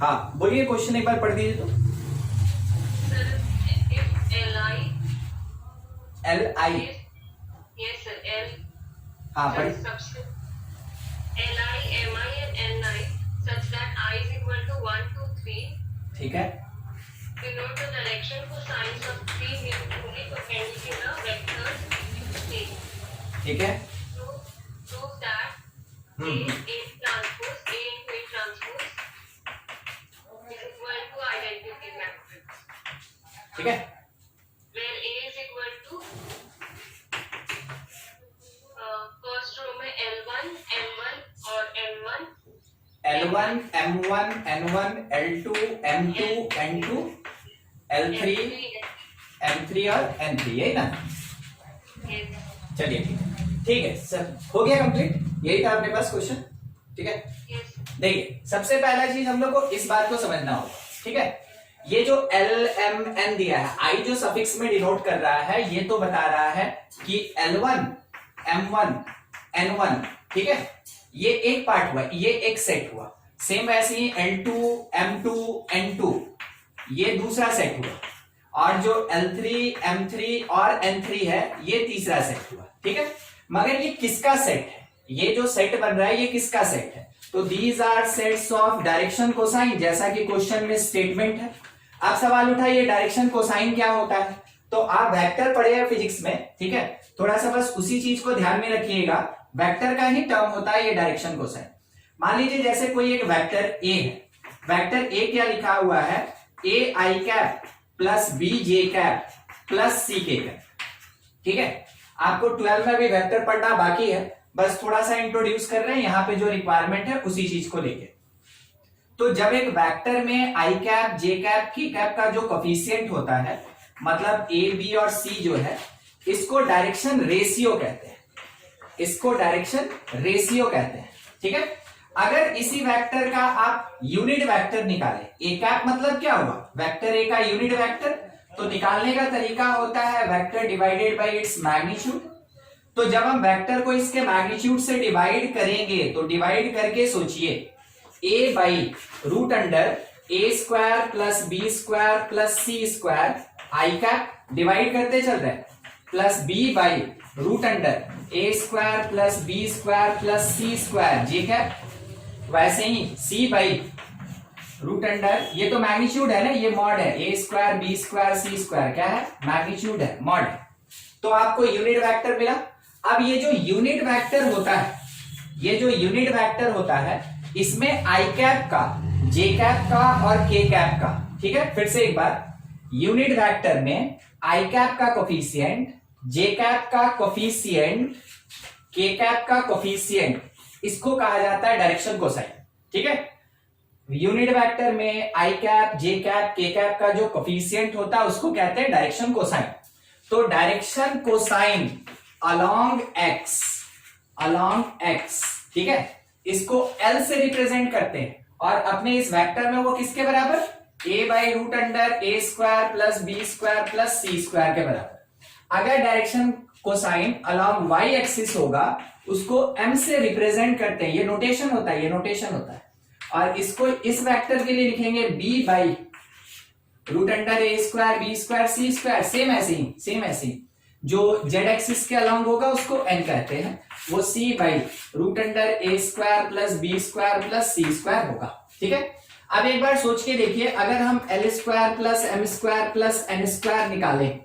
हाँ बोलिए, क्वेश्चन एक बार पढ़ दीजिए तो। एल आई, हाँ पढ़िए। ठीक है, denote the direction cosines of three mutually perpendicular vectors A. ठीक है, Prove that A transpose A into A transpose is equal to identity matrix, ठीक है, where A is equal to first row में L1, M1 और M1, L1, M1, N1, L2, M2, N2, L3, M3 और N3, यही ना? चलिए ठीक है सर, हो गया कंप्लीट, यही था अपने पास क्वेश्चन। ठीक है, देखिए सबसे पहला चीज हम लोग को इस बात को समझना होगा। ठीक है, ये जो L M N दिया है, I जो सफिक्स में डिनोट कर रहा है, ये तो बता रहा है कि L1, M1, N1, ठीक है, ये एक पार्ट हुआ, ये एक सेट हुआ। सेम वैसे ही L2, M2, N2, ये दूसरा सेट हुआ, और जो L3, M3 और N3 है, ये तीसरा सेट हुआ। ठीक है, मगर ये किसका सेट है? ये जो सेट बन रहा है, ये किसका सेट है? तो these are sets of direction cosine, जैसा कि क्वेश्चन में स्टेटमेंट है। आप सवाल उठाइए डायरेक्शन कोसाइन क्या होता है, तो आप वेक्टर पढ़े हैं फिजिक्स में। ठीक है, थोड़ा सा बस उसी चीज को ध्यान में रखिएगा, वेक्टर का ही टर्म होता है ये डायरेक्शन कोसाइन। मान लीजिए जैसे कोई एक वेक्टर ए है, वेक्टर ए क्या लिखा हुआ है? A I cap plus B J cap plus C K cap. ठीक है, आपको 12 में भी वेक्टर पढ़ना बाकी है, बस थोड़ा सा इंट्रोड्यूस कर रहे हैं यहाँ पे, जो रिक्वायरमेंट है उसी चीज को लेके। तो जब एक वेक्टर में आई कैप, जे कैप, के कैप का जो कोफिशिएंट होता है, मतलब ए बी और सी जो है, इसको डायरेक्शन रेशियो कहते हैं, इसको डायरेक्शन रेशियो कहते हैं। ठीक है, अगर इसी वेक्टर का आप यूनिट वेक्टर निकालें, ए कैप मतलब क्या हुआ? वेक्टर ए का यूनिट वेक्टर, तो निकालने का तरीका होता है vector divided by its magnitude. तो जब हम वेक्टर को इसके मैग्नीट्यूड से डिवाइड करेंगे, तो डिवाइड करके सोचिए, A by root under A square plus B square plus C square I cap, divide करते चल रहे हैं, plus B by root under A square plus B square plus C square J cap, वैसे ही C by root under, ये तो magnitude है ना, ये मॉड है, A square B square C square क्या है? मैग्नीट्यूड है, मॉड है। तो आपको यूनिट वेक्टर मिला। अब ये जो यूनिट वेक्टर होता है, ये जो यूनिट वेक्टर होता है, इसमें आई कैप का, जे कैप का और के कैप का, ठीक है, फिर से एक बार, यूनिट वेक्टर में आई कैप का कोफिशिएंट, जे कैप का कोफिशिएंट, के कैप का कोफिशिएंट, इसको कहा जाता है डायरेक्शन कोसाइन। ठीक है, यूनिट वेक्टर में आई कैप, जे कैप, के कैप का जो कोफिशिएंट होता है, उसको कहते हैं डायरेक्शन कोसाइन। तो direction cosine along x, along x, ठीक है, इसको एल से रिप्रेजेंट करते हैं, और अपने इस वेक्टर में वो किसके बराबर? A by root under A square plus B square plus C square के बराबर। अगर direction cosine along y axis होगा, उसको एम से रिप्रेजेंट करते हैं, ये नोटेशन होता है, ये नोटेशन होता है, और इसको इस वेक्टर के लिए लिखेंगे B by root under A square B square C square, same ऐसे ही, सेम ऐसे ही। जो जेड एक्सिस के अलोंग होगा उसको एन कहते हैं, वो c by root under A square plus B square plus C square होगा। ठीक है, अब एक बार सोच के देखिए, अगर हम l square plus m square plus n square निकालें,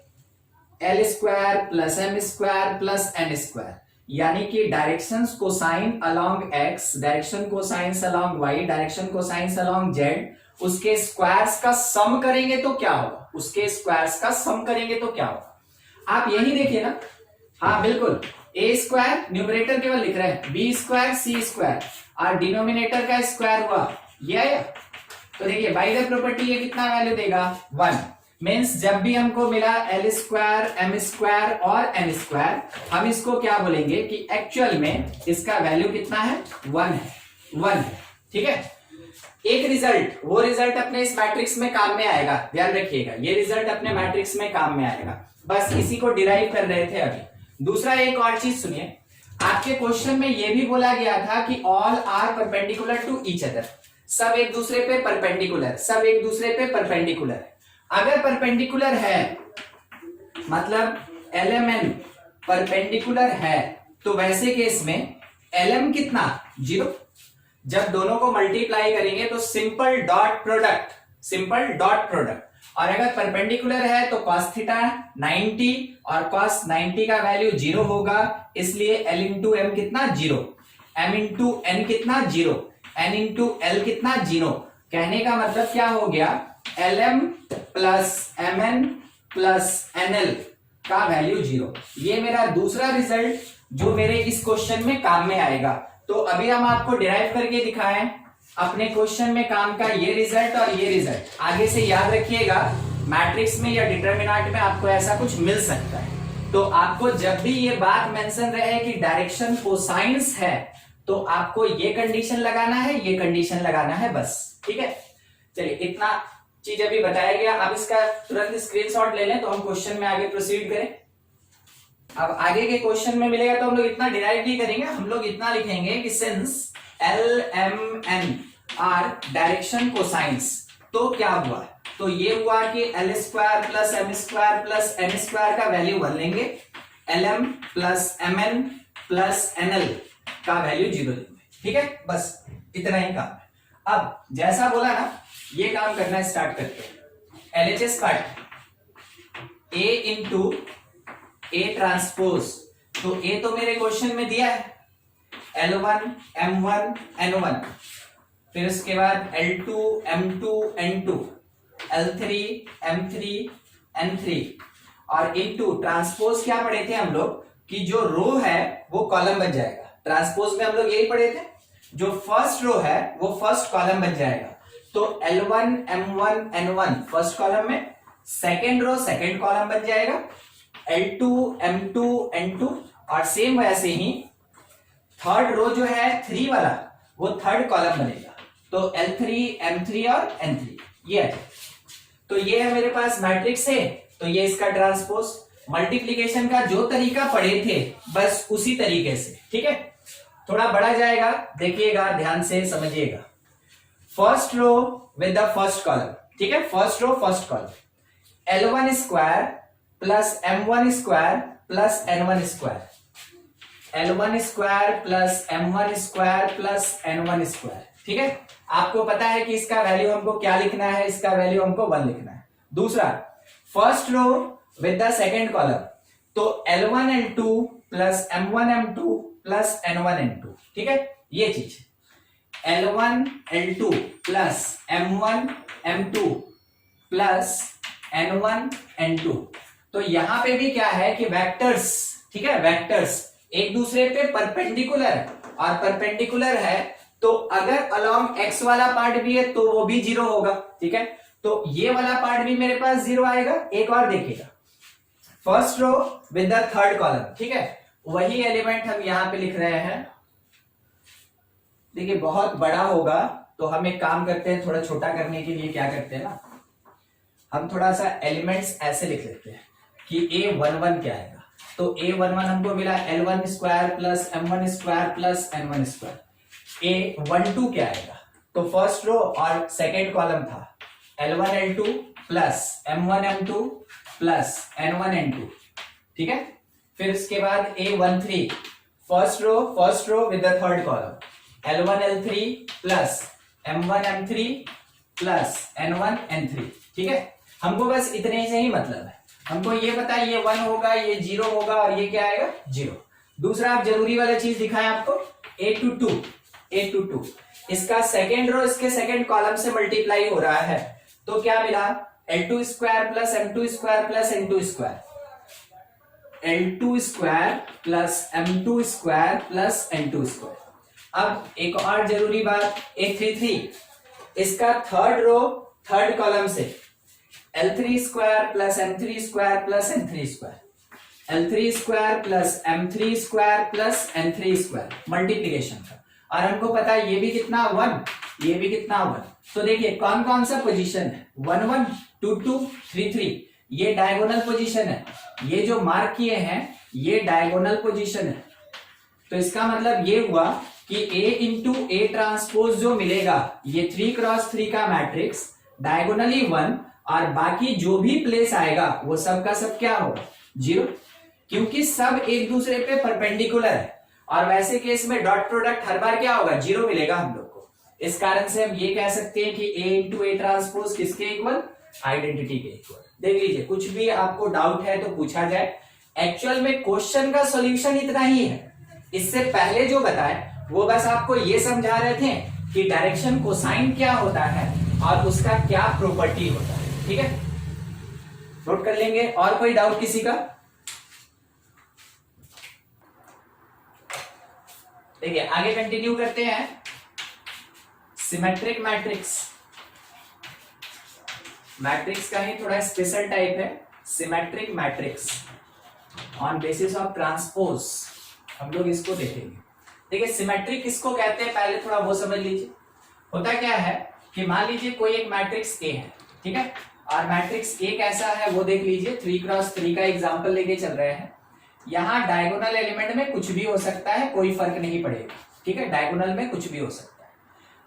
l square plus m square plus n square, यानी कि direction cosine along x, direction cosine along y, direction cosine along z, उसके स्क्वायर्स का सम करेंगे तो क्या होगा? उसके स्क्वायर्स का सम करेंगे तो क्या होगा? आप यही देखिए ना, हाँ बिल्कुल, ए स्क्वायर न्यूमरेटर केवल लिख रहे हैं, बी स्क्वायर सी स्क्वायर, और डिनोमिनेटर का स्क्वायर हुआ ये आया। तो देखिए बाय द प्रॉपर्टी ये कितना वैल्यू देगा? 1। मीन्स जब भी हमको मिला एल स्क्वायर, एम स्क्वायर और एन स्क्वायर, हम इसको क्या बोलेंगे कि एक्चुअल में इसका वैल्यू कितना है? 1 है, 1 है। ठीक है, एक रिजल्ट, वो रिजल्ट अपने इस मैट्रिक्स में काम में आएगा, ध्यान रखिएगा, ये रिजल्ट अपने मैट्रिक्स में काम में आएगा, बस इसी को डिराइव कर रहे थे अभी। दूसरा एक और चीज सुनिए, आपके क्वेश्चन में ये भी बोला गया था कि all are perpendicular to each other. सब एक दूसरे पे परपेंडिकुलर, सब एक दूसरे पे परपेंडिकुलर है। अगर परपेंडिकुलर है मतलब LMN परपेंडिकुलर है, तो वैसे केस में LM कितना 0। जब दोनों को मल्टीप्लाई करेंगे तो simple dot product, simple dot product. और अगर परपेंडिकुलर है तो cos थीटा 90 और cos 90 का वैल्यू 0 होगा, इसलिए L इंटू एम कितना 0, M इंटू एन कितना 0, N इंटू L कितना 0। कहने का मतलब क्या हो गया, LM plus MN plus NL का वैल्यू 0। ये मेरा दूसरा रिजल्ट जो मेरे इस क्वेश्चन में काम में आएगा। तो अभी हम आपको डिराइव करके दिखाएं अपने क्वेश्चन में काम का ये रिजल्ट और ये रिजल्ट। आगे से याद रखिएगा, मैट्रिक्स में या डिटरमिनेंट में आपको ऐसा कुछ मिल सकता है, तो आपको जब भी ये बात मेंशन रहे कि डायरेक्शन कोसाइंस है, तो आपको ये कंडीशन लगाना है, ये कंडीशन लगाना है, बस। ठीक है, चलिए इतना चीज अभी बताया गया। अब इसका तुरंत स्क्रीनशॉट ले लें तो हम क्वेश्चन में आगे प्रोसीड करें। अब आगे के क्वेश्चन में मिलेगा तो हम लोग इतना डिराइव नहीं करेंगे, हम लोग इतना लिखेंगे कि since LMN are direction cosines, तो क्या हुआ, तो ये हुआ कि L square plus M square plus N square का वैल्यू 1 लेंगे, LM plus MN plus NL का वैल्यू 0 लेंगे। ठीक है, बस इतना ही काम है। अब जैसा बोला ना, ये काम करना स्टार्ट करते हैं। LHS part A into A transpose, तो A तो मेरे क्वेश्चन में दिया है L1 M1 N1, फिर उसके बाद L2 M2 N2, L3 M3 N3 और इनटू ट्रांसपोज क्या पढ़े थे हम लोग कि जो रो है वो कॉलम बन जाएगा। ट्रांसपोज में हम लोग यही पढ़े थे, जो फर्स्ट रो है वो फर्स्ट कॉलम बन जाएगा। तो L1 M1 N1 first column में, सेकेंड रो सेकेंड कॉलम बन जाएगा, L2 M2 N2 और सेम वैसे ही थर्ड रो जो है 3 वाला वो थर्ड कॉलम बनेगा। तो L3 M3 और N3 ये है। तो ये है मेरे पास मैट्रिक्स है, तो ये इसका ट्रांसपोज। मल्टीप्लिकेशन का जो तरीका पढ़े थे बस उसी तरीके से। ठीक है, थोड़ा बड़ा जाएगा, देखिएगा ध्यान से समझिएगा। First row with the first column, ठीक है, first row first column L1 square plus M1 square plus N1 square, L1 square plus M1 square plus N1 square. ठीक है, आपको पता है कि इसका वैल्यू हमको क्या लिखना है, इसका वैल्यू हमको 1 लिखना है। दूसरा, first row with the second column, तो L1 L2 plus M1 M2 plus N1 N2। ठीक है, ये चीज L1 L2 plus M1 M2 plus N1 N2। तो यहां पे भी क्या है कि वेक्टर्स, ठीक है, वेक्टर्स एक दूसरे पे परपेंडिकुलर और परपेंडिकुलर है, तो अगर अलोंग x वाला पार्ट भी है तो वो भी 0 होगा। ठीक है, तो ये वाला पार्ट भी मेरे पास 0 आएगा। एक और देखिएगा, first row with the third column, ठीक है, वही एलिमेंट हम यहां पे लिख रहे हैं। देखिए बहुत बड़ा होगा तो हम एक काम करते हैं, थोड़ा छोटा करने के लिए क्या करते हैं ना, हम थोड़ा सा एलिमेंट्स ऐसे लिख लेते हैं कि A11 क्या आएगा। तो A11 हमको मिला L1 square plus M1 square plus N1 square. A12 क्या आएगा, तो फर्स्ट रो और सेकेंड कॉलम था L1 L2 plus M1 M2 plus N1 N2। ठीक है, फिर उसके बाद A13 first row with the third column L1 L3 plus M1 M3 plus N1 N3। ठीक है, हमको बस इतने से ही मतलब है, हमको ये पता है ये 1 होगा, ये 0 होगा और ये क्या आएगा 0। दूसरा आप जरूरी वाला चीज दिखाएं आपको, A22 इसका सेकेंड रो इसके सेकेंड कॉलम से मल्टीप्लाई हो रहा है, तो क्या मिला L2 square plus M2 square plus N2 square, L2 square plus M2 square plus N2 square. अब एक और जरूरी बात, A33 इसका थर्ड रो थर्ड कॉलम से L3 square plus M3 square plus N3 square, L3 square plus M3 square plus N3 square multiplication का। और हमको पता है ये भी कितना 1, ये भी कितना 1। तो देखिए कौन कौन सा पोजीशन है, 1 1 2 2 3 3, ये डायगोनल पोजीशन है। ये जो मार्क किए हैं ये डायगोनल पोजीशन है। तो इसका मतलब ये हुआ कि A इंटू ए ट्रांसपोज जो मिलेगा ये 3x3 का मैट्रिक्स डायगोनली 1 और बाकी जो भी प्लेस आएगा वो सब का सब क्या होगा 0, क्योंकि सब एक दूसरे पे परपेंडिकुलर है और वैसे केस में डॉट प्रोडक्ट हर बार क्या होगा 0 मिलेगा हम लोग को। इस कारण से हम ये कह सकते हैं कि A इंटू ए ट्रांसपोज किसके इक्वल, आइडेंटिटी के इक्वल। देख लीजिए, कुछ भी आपको डाउट है तो पूछा जाए। एक्चुअल में क्वेश्चन का सॉल्यूशन इतना ही है, इससे पहले जो बताए वो बस आपको ये समझा रहे थे कि डायरेक्शन कोसाइन क्या होता है और उसका क्या प्रॉपर्टी होता है। ठीक है, नोट कर लेंगे। और कोई डाउट किसी का? देखिए आगे कंटिन्यू करते हैं। सिमेट्रिक मैट्रिक्स, मैट्रिक्स का ही थोड़ा स्पेशल टाइप है symmetric matrix on basis of transpose, हम लोग इसको देखेंगे। देखिए सिमेट्रिक किसको कहते हैं पहले थोड़ा वो समझ लीजिए। होता क्या है कि मान लीजिए कोई एक मैट्रिक्स ए है, ठीक है, और मैट्रिक्स ए कैसा है वो देख लीजिए। 3x3 का एग्जांपल लेके चल रहे हैं। यहाँ डायगोनल एलिमेंट में कुछ भी हो सकता है, कोई फर्क नहीं पड़ेगा। ठीक है, डायगोनल में कुछ भी हो सकता है,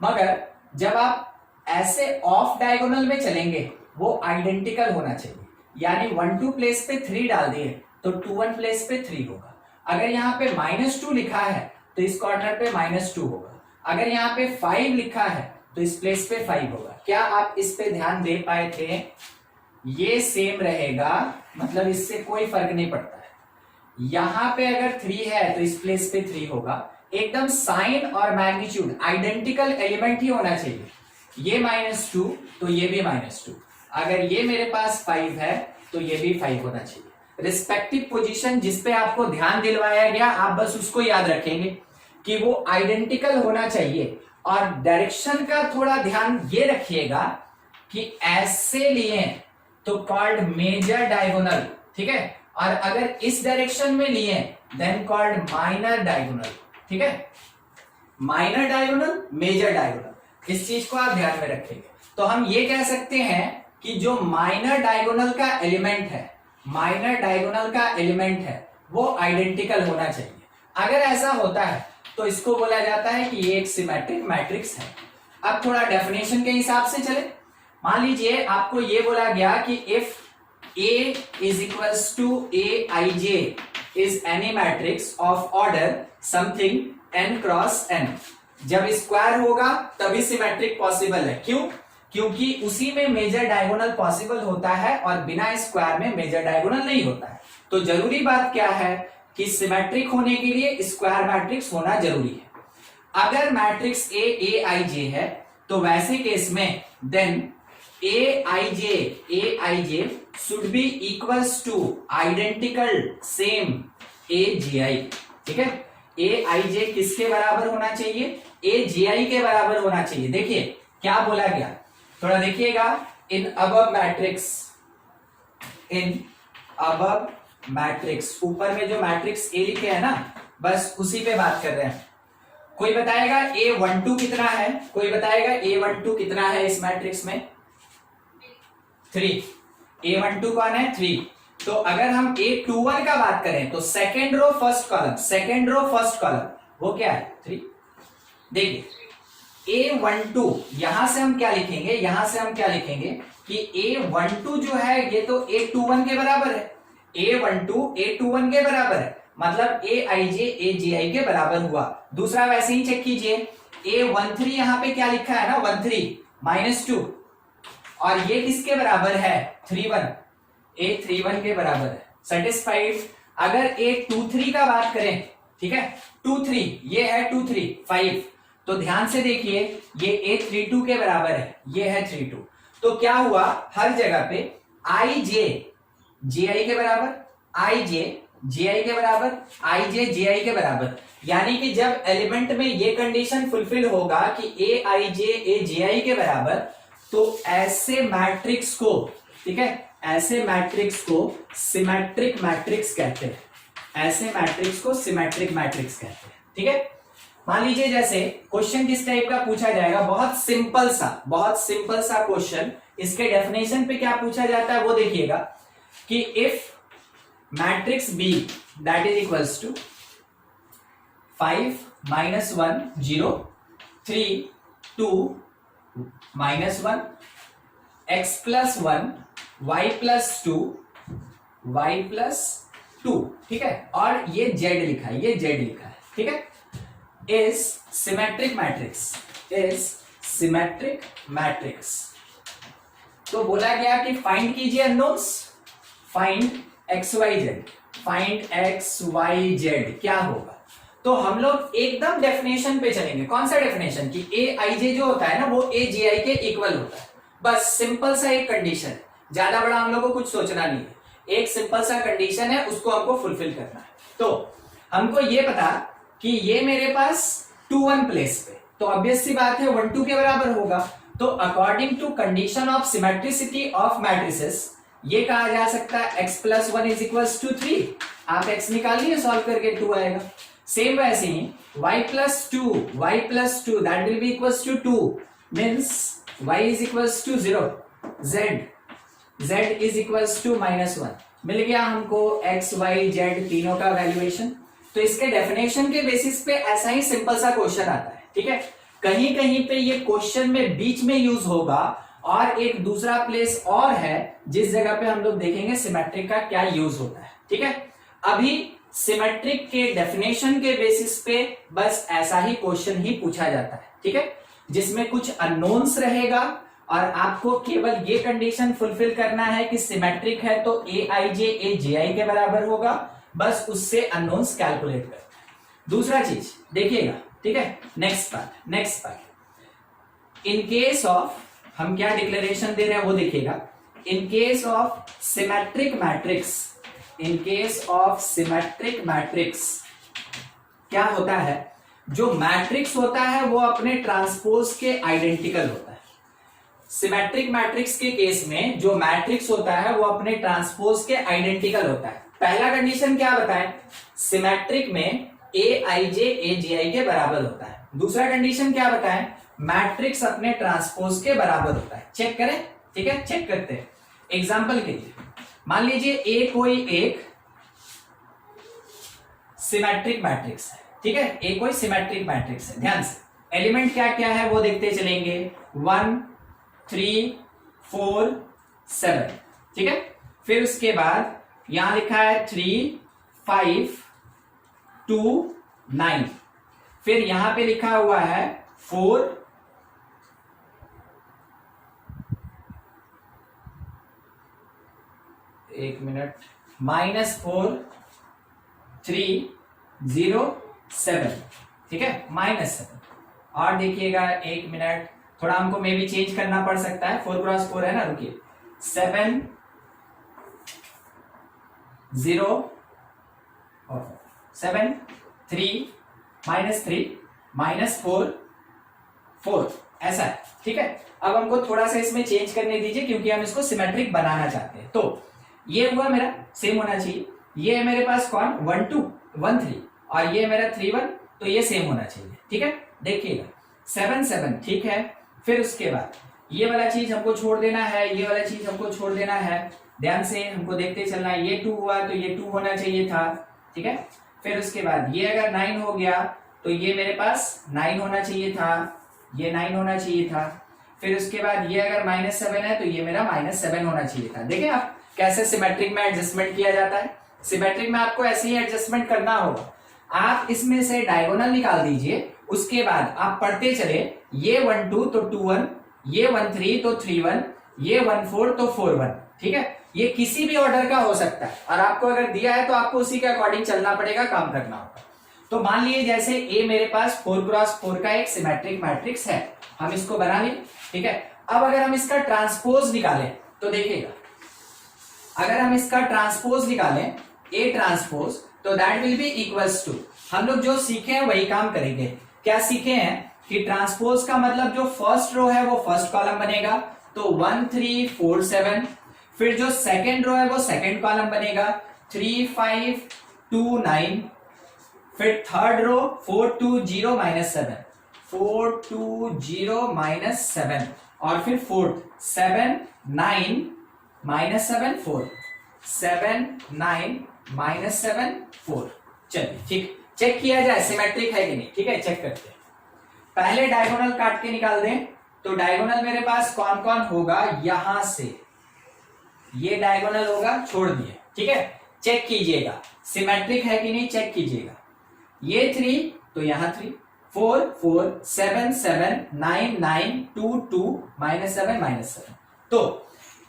मगर जब आप ऐसे ऑफ डायगोनल में चलेंगे वो आइडेंटिकल होना चाहिए। यानी 1 2 प्लेस पे 3 डाल दिए तो 2 1 प्लेस पे 3 होगा। अगर यहाँ पे -2 लिखा है तो इस कॉर्नर पे -2 होगा। अगर यहाँ पे 5 लिखा है तो इस प्लेस पे 5 होगा। क्या आप इस पे ध्यान दे पाए थे? ये सेम रहेगा, मतलब इससे कोई फर्क नहीं पड़ता है। यहां पे अगर 3 है तो इस प्लेस पे 3 होगा। एकदम साइन और मैग्नीट्यूड आइडेंटिकल एलिमेंट ही होना चाहिए। ये -2 तो ये भी -2। अगर ये मेरे पास 5 है तो ये भी 5 होना चाहिए। रिस्पेक्टिव पोजीशन जिस पे आपको ध्यान दिलवाया गया आप बस उसको याद रखेंगे कि वो आइडेंटिकल होना चाहिए। और डायरेक्शन का थोड़ा ध्यान ये रखिएगा कि ऐसे लिए तो कॉल्ड मेजर डायगोनल, ठीक है, और अगर इस डायरेक्शन में लिए देन कॉल्ड माइनर डायगोनल। ठीक है, माइनर डायगोनल, मेजर डायगोनल, इस चीज को आप ध्यान में रखेंगे। तो हम ये कह सकते हैं कि जो माइनर डायगोनल का एलिमेंट है, माइनर डायगोनल का एलिमेंट है वो आइडेंटिकल होना चाहिए। अगर ऐसा होता है तो इसको बोला जाता है कि ये एक सिमेट्रिक मैट्रिक्स है। अब थोड़ा डेफिनेशन के हिसाब से चले। मान लीजिए आपको ये बोला गया कि if A is equals to Aij is any matrix of order something n cross n, जब स्क्वायर होगा तभी सिमेट्रिक पॉसिबल है। क्यों? क्योंकि उसी में मेजर डायगोनल पॉसिबल होता है और बिना स्क्वायर में मेजर डायगोनल नहीं होता है। तो जरूरी बात क्या है कि सिमेट्रिक होने के लिए स्क्वायर मैट्रिक्स होना जरूरी है। अगर मैट्रिक्स Aij है तो वैसे केस में then Aij should be equals to identical same Aj। ठीक है, Aij किसके बराबर होना चाहिए? Aj के बराबर होना चाहिए। देखिए क्या बोला गया, थोड़ा देखिएगा। In above matrix, in above matrix, ऊपर में जो मैट्रिक्स A लिखे है ना, बस उसी पे बात कर रहे हैं। कोई बताएगा A12 कितना है? कोई बताएगा A12 कितना है इस मैट्रिक्स में? 3। A12 कौन है? 3। तो अगर हम A21 का बात करें तो second row first column, second row first column वो क्या है? 3। देखिए A12 यहां से हम क्या लिखेंगे, यहां से हम क्या लिखेंगे कि A12 जो है ये तो A21 के बराबर है। A12 A21 के बराबर है, मतलब Aij Aj के बराबर हुआ। दूसरा वैसे ही चेक कीजिए, A13 यहां पे क्या लिखा है ना, 13 -2, और ये किसके बराबर है? 31, A31 के बराबर है। सेटिस्फाइड। अगर A23 का बात करें, ठीक है, 23 ये है 23 5, तो ध्यान से देखिए ये A32 के बराबर है, ये है 32। तो क्या हुआ, हर जगह पे Ij Ji के बराबर, Ij Ji के बराबर, Ij Ji के बराबर। यानी कि जब एलिमेंट में ये कंडीशन फुलफिल होगा कि Aij Ji के बराबर, तो ऐसे मैट्रिक्स को, ठीक है, ऐसे मैट्रिक्स को सिमेट्रिक मैट्रिक्स कहते हैं। ऐसे मैट्रिक्स को सिमेट्रिक मैट्रिक्स कहते हैं। ठीक है, मान लीजिए जैसे क्वेश्चन किस टाइप का पूछा जाएगा, बहुत सिंपल सा क्वेश्चन। इसके डेफिनेशन पे क्या पूछा जाता है वो देखिएगा कि if matrix B that is equals to 5 -1 0 3 2 -1 x + 1 y + 2 y + 2, ठीक है, और ये z लिखा है, ये z लिखा है, ठीक है। Is symmetric matrix, is symmetric matrix. तो बोला गया कि फाइंड कीजिए unknowns, find X Y Z, find X Y Z क्या होगा। तो हम लोग एकदम डेफिनेशन पे चलेंगे। कौन सा डेफिनेशन कि ए आई जे जो होता है ना वो ए जी आई के इक्वल होता है। बस सिंपल सा एक कंडीशन है, ज्यादा बड़ा हम लोग को कुछ सोचना नहीं है, एक सिंपल सा कंडीशन है, उसको हमको फुलफिल करना है। तो हमको ये पता कि ये मेरे पास 2 1 प्लेस पे, तो ऑब्वियस सी बात है 1 2 के बराबर होगा। तो according to condition of symmetricity of matrices ये कहा जा सकता है x + 1 = 3। आप x निकालिए, सॉल्व करके 2 आएगा। सेम वैसे ही y + 2 that will be equals to 2 means y = 0, z = -1। मिल गया हमको x y z तीनों का वैल्यूएशन। तो इसके डेफिनेशन के बेसिस पे ऐसा ही सिंपल सा क्वेश्चन आता है, ठीक है। कहीं कहीं पे ये क्वेश्चन में बीच में यूज होगा और एक दूसरा प्लेस और है जिस जगह पे हम लोग देखेंगे सिमेट्रिक का क्या यूज होता है, ठीक है। अभी सिमेट्रिक के डेफिनेशन के बेसिस पे बस ऐसा ही क्वेश्चन ही पूछा जाता है, ठीक है, जिसमें कुछ अननोन्स रहेगा और आपको केवल ये कंडीशन फुलफिल करना है कि सिमेट्रिक है तो ए आई जे ए जे आई के बराबर होगा, बस उससे अननोन्स कैलकुलेट करना है। दूसरा चीज देखिएगा, ठीक है, next part in case of, हम क्या डिक्लेरेशन दे रहे हैं वो देखिएगा। In case of symmetric matrix, in case of symmetric matrix क्या होता है, जो मैट्रिक्स होता है वो अपने ट्रांसपोज के आइडेंटिकल होता है। सिमेट्रिक मैट्रिक्स के केस में जो मैट्रिक्स होता है वो अपने ट्रांसपोज के आइडेंटिकल होता है। पहला कंडीशन क्या बताएं, सिमेट्रिक में ए आई जे ए जे आई के बराबर होता है। दूसरा कंडीशन क्या बताएं, मैट्रिक्स अपने ट्रांसपोज के बराबर होता है। चेक करें, ठीक है, चेक करते हैं। एग्जांपल के लिए मान लीजिए ए कोई एक सिमेट्रिक मैट्रिक्स है, ठीक है, ए कोई सिमेट्रिक मैट्रिक्स है। ध्यान से एलिमेंट क्या क्या है वो देखते चलेंगे, 1 3 4 7, ठीक है। फिर उसके बाद यहां लिखा है 3 5 2 9, फिर यहां पे लिखा हुआ है 4 1 मिनट -4 3 0 7, ठीक है, -7। और देखिएगा 1 मिनट, थोड़ा हमको मे भी चेंज करना पड़ सकता है, 4 × 4 है ना, रुकिए, 7 0 7 3 -3 -4 4, ऐसा है, ठीक है। अब हमको थोड़ा सा इसमें चेंज करने दीजिए क्योंकि हम इसको सिमेट्रिक बनाना चाहते हैं। तो ये हुआ मेरा सेम होना चाहिए, ये है मेरे पास कौन 1 2 1 3 और ये मेरा 3 1, तो ये सेम होना चाहिए, ठीक है। देखिएगा 7 7, ठीक है। फिर उसके बाद ये वाला चीज हमको छोड़ देना है, ये वाला चीज हमको छोड़ देना है। ध्यान से हमको देखते चलना है, ये 2 हुआ तो ये 2 होना चाहिए था, ठीक है। फिर उसके बाद ये अगर 9 हो गया तो ये मेरे पास 9 होना चाहिए था, ये 9 होना चाहिए था। फिर उसके बाद ये अगर -7 है तो ये मेरा -7 होना चाहिए था। देखें आप कैसे सिमेट्रिक में एडजस्टमेंट किया जाता है। सिमेट्रिक में आपको ऐसे ही एडजस्टमेंट करना होगा। आप इसमें से डायगोनल निकाल दीजिए, उसके बाद आप पढ़ते चले, ये 1 2 तो 2 1, ये 1 3 तो 3 1, ये 1 4 तो 4 1, ठीक है। ये किसी भी ऑर्डर का हो सकता है और आपको अगर दिया है तो आपको उसी के अकॉर्डिंग चलना पड़ेगा, काम करना होगा। तो मान लीजिए जैसे ए मेरे पास 4 × 4 का एक सिमेट्रिक मैट्रिक्स है, हम इसको बना लें, ठीक है। अब अगर हम इसका ट्रांसपोज निकालें तो देखिएगा, अगर हम इसका ट्रांसपोज निकालें ए ट्रांसपोज, तो that will be equals to, हम लोग जो सीखे हैं वही काम करेंगे। क्या सीखे हैं कि ट्रांसपोज का मतलब जो फर्स्ट रो है वो फर्स्ट कॉलम बनेगा, तो 1 3 4 7। फिर जो सेकेंड रो है वो सेकेंड कॉलम बनेगा, 3 5 2 9। फिर थर्ड रो 4 2 0 -7, 4 2 0 -7, और फिर फोर्थ 7 9 -7 4, 7 9 -7 4। चलिए ठीक, चेक किया जाए सिमेट्रिक है कि नहीं, ठीक है, चेक करते हैं। पहले डायगोनल काट के निकाल दें, तो डायगोनल मेरे पास कौन कौन होगा, यहां से ये डायगोनल होगा, छोड़ दिए, ठीक है। चेक कीजिएगा सिमेट्रिक है कि नहीं, चेक कीजिएगा। ये 3 तो यहां 3, 4 4 7 7 9 9 2 2 -7 तो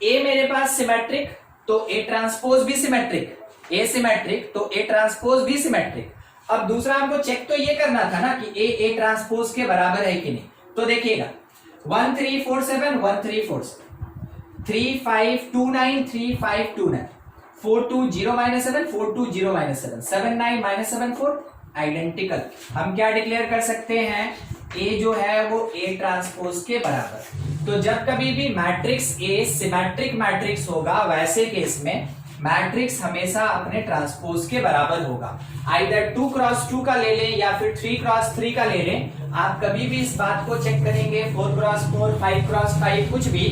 ए मेरे पास सिमेट्रिक, तो ए ट्रांसपोज भी सिमेट्रिक, ए सिमेट्रिक तो ए ट्रांसपोज भी सिमेट्रिक। अब दूसरा हमको चेक तो ये करना था ना कि ए ट्रांसपोज के बराबर है कि नहीं, तो देखिएगा 1 3 4 7 1 3 4 7 3 5 2 9 3 5 2 9 4 2 0 -7 4 2 0 -7 7 9 -7 4 आइडेंटिकल। हम क्या डिक्लेयर कर सकते हैं, ए जो है वो ए ट्रांसपोज के बराबर। तो जब कभी भी मैट्रिक्स ए सिमेट्रिक मैट्रिक्स होगा, वैसे केस में मैट्रिक्स हमेशा अपने ट्रांसपोज के बराबर होगा। आइदर 2 क्रॉस 2 का ले लें या फिर 3 क्रॉस 3 का ले लें, आप कभी भी इस बात को चेक करेंगे 4 क्रॉस 4 5 क्रॉस 5 कुछ भी,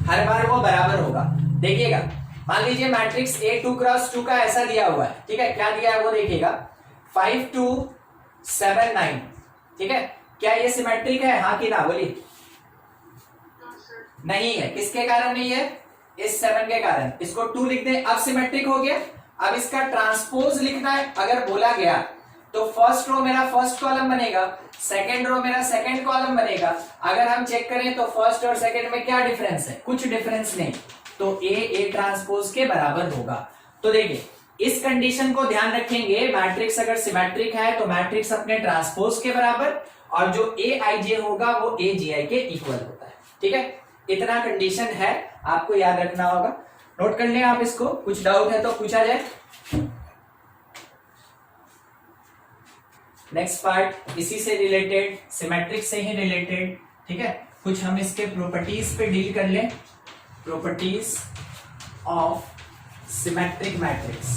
हर बार वो बराबर होगा। देखिएगा मान लीजिए मैट्रिक्स ए 2 क्रॉस 2 का ऐसा दिया हुआ है, ठीक है, क्या दिया है वो देखिएगा 5 2 7 9, ठीक है, क्या ये सिमेट्रिक है, हाँ कि ना, बोलिए। नहीं है, किसके कारण नहीं है, इस 7 के कारण। इसको 2 लिख दें, अब सिमेट्रिक हो गया। अब इसका ट्रांसपोज लिखना है, अगर बोला गया तो फर्स्ट रो मेरा फर्स्ट कॉलम बनेगा, सेकंड रो मेरा सेकंड कॉलम बनेगा। अगर हम चेक करें तो फर्स्ट और सेकंड में क्या डिफरेंस है, कुछ डिफरेंस नहीं, तो ए ट्रांसपोज के बराबर होगा। तो देखिए इस कंडीशन को ध्यान रखेंगे, मैट्रिक्स अगर सिमेट्रिक है तो मैट्रिक्स अपने ट्रांसपोज के बराबर, और जो ए आई जे होगा वो ए जी आई के इक्वल होता है, ठीक है। इतना कंडीशन है, आपको याद रखना होगा, नोट कर लें आप इसको, कुछ डाउट है तो पूछा जाए। नेक्स्ट पार्ट इसी से रिलेटेड, सिमेट्रिक से ही रिलेटेड, ठीक है। कुछ हम इसके प्रॉपर्टीज पे डील कर लें, properties of symmetric matrix,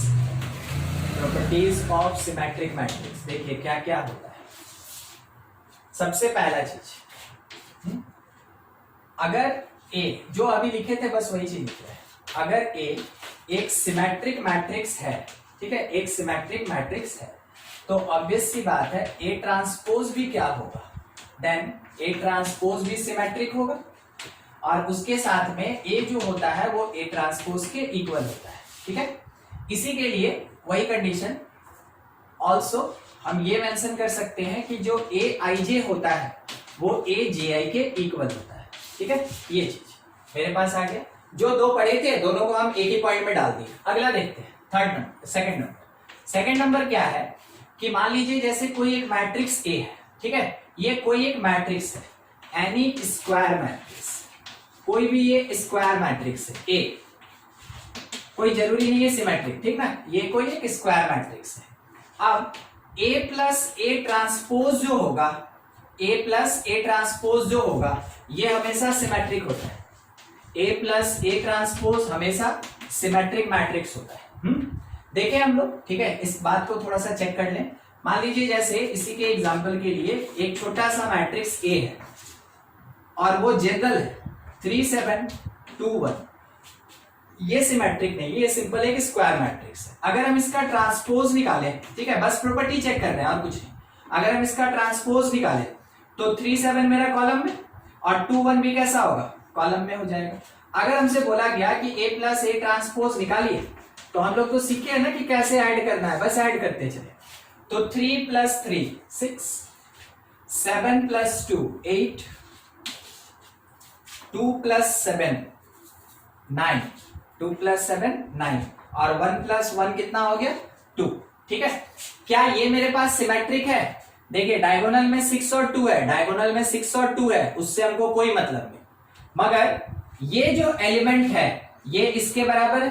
properties of symmetric matrix. देखिए क्या क्या होता है। सबसे पहला चीज, अगर ए जो अभी लिखे थे बस वही चीज लिख रहे हैं, अगर ए एक सिमेट्रिक मैट्रिक्स है, ठीक है, एक सिमेट्रिक मैट्रिक्स है, तो ऑब्वियस सी बात है ए ट्रांसपोज भी क्या होगा, देन ए ट्रांसपोज भी सिमेट्रिक होगा, और उसके साथ में ए जो होता है वो ए ट्रांसपोज के इक्वल होता है, ठीक है। इसी के लिए वही कंडीशन ऑल्सो हम ये मेंशन कर सकते हैं कि जो ए आई जे होता है वो ए जे आई के इक्वल होता है, ठीक है। ये चीज मेरे पास आ गया, जो दो पढ़े थे दोनों को हम एक ही पॉइंट में डाल दिए। अगला देखते हैं, थर्ड नंबर, सेकंड नंबर क्या है कि मान लीजिए जैसे कोई एक मैट्रिक्स ए है, ठीक है, ये कोई एक मैट्रिक्स है, एनी स्क्वायर मैट्रिक्स, कोई भी ये स्क्वायर मैट्रिक्स है ए, कोई जरूरी नहीं है सिमेट्रिक, ठीक ना, ये कोई एक स्क्वायर मैट्रिक्स है। अब ए प्लस ए ट्रांसपोज जो होगा, ए प्लस ए ट्रांसपोज जो होगा ये हमेशा सिमेट्रिक होता है, ए प्लस ए ट्रांसपोज हमेशा सिमेट्रिक मैट्रिक्स होता है। देखें हम लोग, ठीक है, इस बात को थोड़ा सा चेक कर लें। मान लीजिए जैसे इसी के एग्जांपल के लिए एक छोटा सा मैट्रिक्स ए है और वो जनरल है 3 7 2 1, ये सिमेट्रिक नहीं, ये सिंपल एक स्क्वायर मैट्रिक्स है। अगर हम इसका ट्रांसपोज निकालें, ठीक है, बस प्रॉपर्टी चेक कर रहे हैं और कुछ नहीं, अगर हम इसका ट्रांसपोज निकालें तो 3 7 मेरा कॉलम में और 2 1 भी कैसा होगा, कॉलम में हो जाएगा। अगर हमसे बोला गया कि ए प्लस ए ट्रांसपोज निकालिए, तो हम लोग तो सीखे हैं ना कि कैसे ऐड करना है, बस ऐड करते चले। तो 3 + 3 6, 7 + 2 8, 2 + 7 9, 2 + 7 9, और 1 + 1 कितना हो गया 2, ठीक है। क्या ये मेरे पास सिमेट्रिक है? देखिए डायगोनल में 6 और 2 है, डायगोनल में 6 और 2 है, उससे हमको कोई मतलब नहीं, मगर ये जो एलिमेंट है ये इसके बराबर है,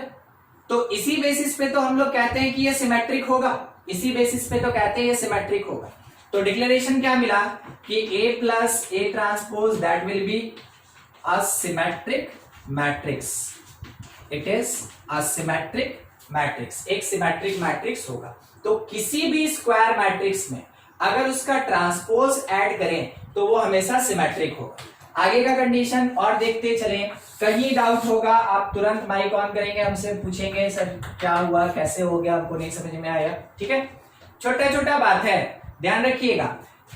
तो इसी बेसिस पे तो हम लोग कहते हैं कि ये सिमेट्रिक होगा, इसी बेसिस पे तो कहते हैं ये सिमेट्रिक होगा। तो डिक्लेरेशन क्या मिला कि a plus a transpose that will be a symmetric matrix, it is a symmetric matrix, एक सिमेट्रिक मैट्रिक्स होगा। तो किसी भी स्क्वायर मैट्रिक्स में अगर उसका ट्रांसपोज ऐड करें तो वो हमेशा सिमेट्रिक होगा। आगे का कंडीशन और देखते चलें, कहीं डाउट होगा आप तुरंत माइक ऑन करेंगे, हमसे पूछेंगे सर क्या हुआ, कैसे हो गया, हमको नहीं समझ में आया, ठीक है। छोटा छोटा बात है, ध्यान रखिएगा,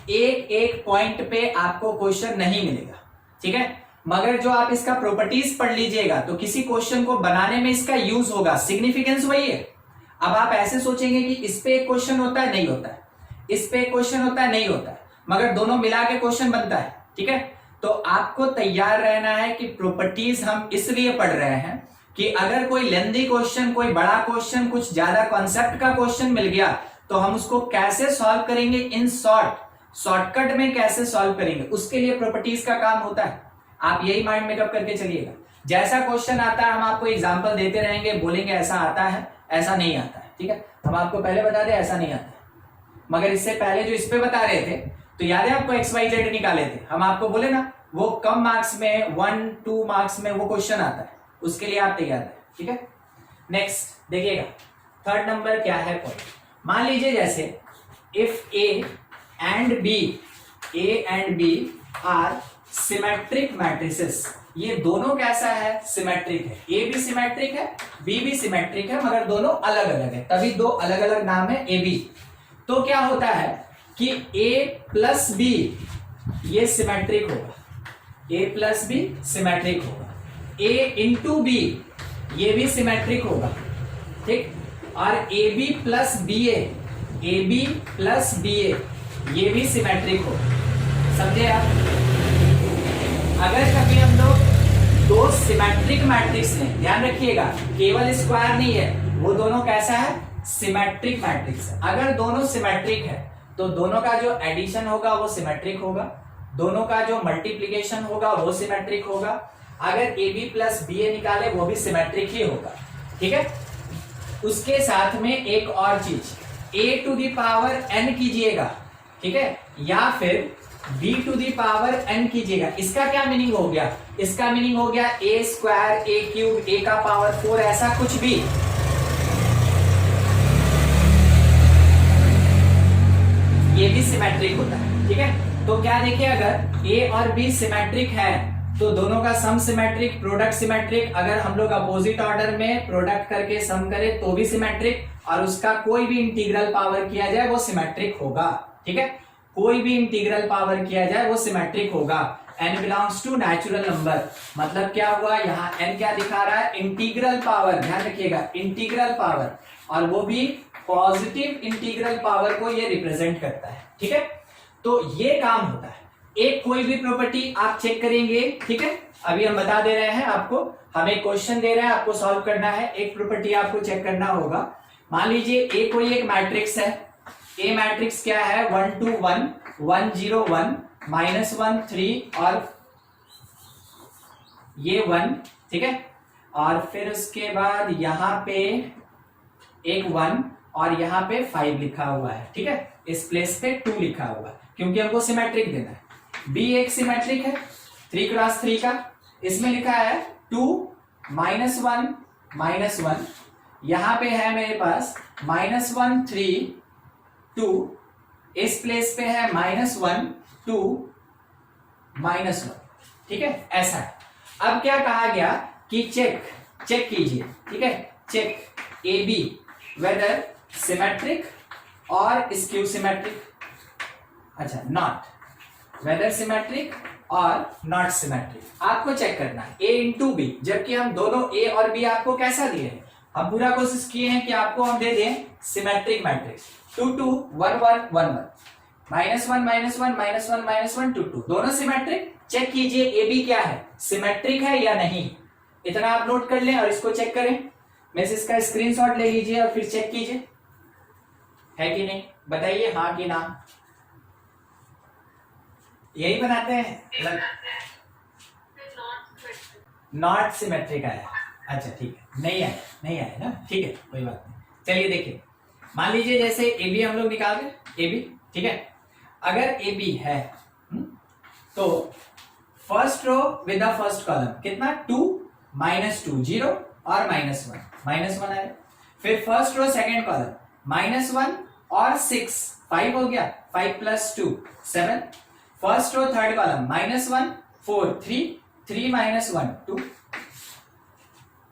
एक एक पॉइंट पे आपको क्वेश्चन नहीं मिलेगा, ठीक है, मगर जो आप इसका प्रॉपर्टीज पढ़ लीजिएगा तो किसी क्वेश्चन को बनाने में इसका यूज होगा, सिग्निफिकेंस वही है। अब आप ऐसे सोचेंगे कि इस पे एक क्वेश्चन होता है, नहीं होता है, इस पे एक क्वेश्चन होता है, नहीं होता है, मगर दोनों मिला के क्वेश्चन बनता है, ठीक है। तो आपको तैयार रहना है कि प्रॉपर्टीज हम इसलिए पढ़ रहे हैं कि अगर कोई लेंदी क्वेश्चन, कोई बड़ा क्वेश्चन, कुछ ज्यादा कॉन्सेप्ट का क्वेश्चन मिल गया तो हम उसको कैसे सॉल्व करेंगे, इन शॉर्टकट में कैसे सॉल्व करेंगे, उसके लिए प्रॉपर्टीज का काम होता है। आप यही माइंड मेकअप करके चलिएगा। जैसा क्वेश्चन आता है हम आपको एग्जांपल देते रहेंगे, बोलेंगे ऐसा आता है, ऐसा नहीं आता है, ठीक है। हम आपको पहले बता दें ऐसा नहीं आता है, मगर इससे पहले जो इस पे बता रहे थे तो याद है आपको XYZ निकाले थे, हम आपको बोले ना वो कम मार्क्स में 1-2 मार्क्स में वो क्वेश्चन आता है, उसके लिए आप तैयार है, ठीक है। नेक्स्ट देखिएगा, थर्ड नंबर क्या है पॉइंट। मान लीजिए जैसे if A and B are symmetric matrices, ये दोनों कैसा है, सिमेट्रिक है, A भी सिमेट्रिक है, B भी सिमेट्रिक है, मगर दोनों अलग अलग है, तभी दो अलग अलग नाम है A B। तो क्या होता है कि A प्लस B ये सिमेट्रिक होगा, A प्लस B सिमेट्रिक होगा, A इंटू B ये भी सिमेट्रिक होगा, ठीक, और AB प्लस BA ये भी सिमेट्रिक होगा, समझे आप। अगर कभी हम लोग दो सिमेट्रिक मैट्रिक्स लें, ध्यान रखिएगा केवल स्क्वायर नहीं है, वो दोनों कैसा है, सिमेट्रिक मैट्रिक्स है। अगर दोनों सिमेट्रिक है तो दोनों का जो एडिशन होगा वो सिमेट्रिक होगा, दोनों का जो मल्टीप्लिकेशन होगा वो सिमेट्रिक होगा, अगर AB प्लस BA निकाले वो भी सिमेट्रिक ही होगा, ठीक है। उसके साथ में एक और चीज, A to the power n कीजिएगा, ठीक है, या फिर B to the power n कीजिएगा। इसका क्या मीनिंग हो गया, इसका मीनिंग हो गया A square, A cube, A का पावर 4, ऐसा कुछ भी, ये भी सिमेट्रिक होता है, ठीक है। तो क्या देखिए, अगर A और B सिमेट्रिक है तो दोनों का सम सिमेट्रिक, प्रोडक्ट सिमेट्रिक, अगर हम लोग अपोजिट ऑर्डर में प्रोडक्ट करके सम करें तो भी सिमेट्रिक, और उसका कोई भी इंटीग्रल पावर किया जाए वो सिमेट्रिक होगा, ठीक है, कोई भी इंटीग्रल पावर किया जाए वो सिमेट्रिक होगा। n belongs to natural number, मतलब क्या हुआ, यहाँ n क्या दिखा रहा है, इंटीग्रल पावर, ध्यान रखिएगा इंटीग्रल पावर, और वो भी पॉजिटिव इंटीग्रल पावर को ये रिप्रेजेंट करता है, ठीक है। तो ये काम होता है, एक कोई भी प्रॉपर्टी आप चेक करेंगे, ठीक है, अभी हम बता दे रहे हैं आपको, हमें क्वेश्चन दे रहे हैं, आपको सॉल्व करना है, एक प्रॉपर्टी आपको चेक करना होगा। मान लीजिए A कोई एक मैट्रिक्स है, A मैट्रिक्स क्या है, 1 2 1 1 0 1 -1 3 और ये 1, ठीक है, और फिर उसके बाद यहाँ पे एक 1 और यहाँ पे 5 लिखा हुआ है, ठीक है, इस प्लेस पे 2 लिखा हुआ है क्योंकि हमको सिमेट्रिक देना है। B एक सिमेट्रिक है 3 क्रॉस 3 का, इसमें लिखा है 2 -1 -1, यहां पे है मेरे पास -1 3 2, इस प्लेस पे है -1 2 -1, ठीक है, ऐसा है। अब क्या कहा गया कि चेक कीजिए, ठीक है, चेक AB वेदर सिमेट्रिक और स्क्यू सिमेट्रिक, अच्छा नॉट, वेदर सिमेट्रिक और नॉट सिमेट्रिक, आपको चेक करना है A इंटू B, जबकि हम दोनों A और B आपको कैसा दिए हैं, हम पूरा कोशिश किए हैं कि आपको हम दे दें सिमेट्रिक मैट्रिक्स 2 2 1 1 1 1 -1 -1 -1 2 2, दोनों सिमेट्रिक। चेक कीजिए AB क्या है, सिमेट्रिक है या नहीं, इतना आप नोट कर लें और इसको चेक करें। मैं इसका स्क्रीनशॉट ले लीजिए और फिर चेक कीजिए है कि नहीं, बताइए हाँ कि ना। यही बनाते हैं, नॉट सिमेट्रिक आया, अच्छा ठीक है, नहीं आया ना, ठीक है, कोई बात नहीं। चलिए देखिए, मान लीजिए जैसे ए बी हम लोग निकाल दें, ए बी, ठीक है, अगर ए बी है तो first row with the first column कितना 2 -2 0 और -1 आया, फिर फर्स्ट रो सेकंड कॉलम -1 और 6 5 हो गया, 5 + 2 7, first row third column -1 4 3 3 -1 2,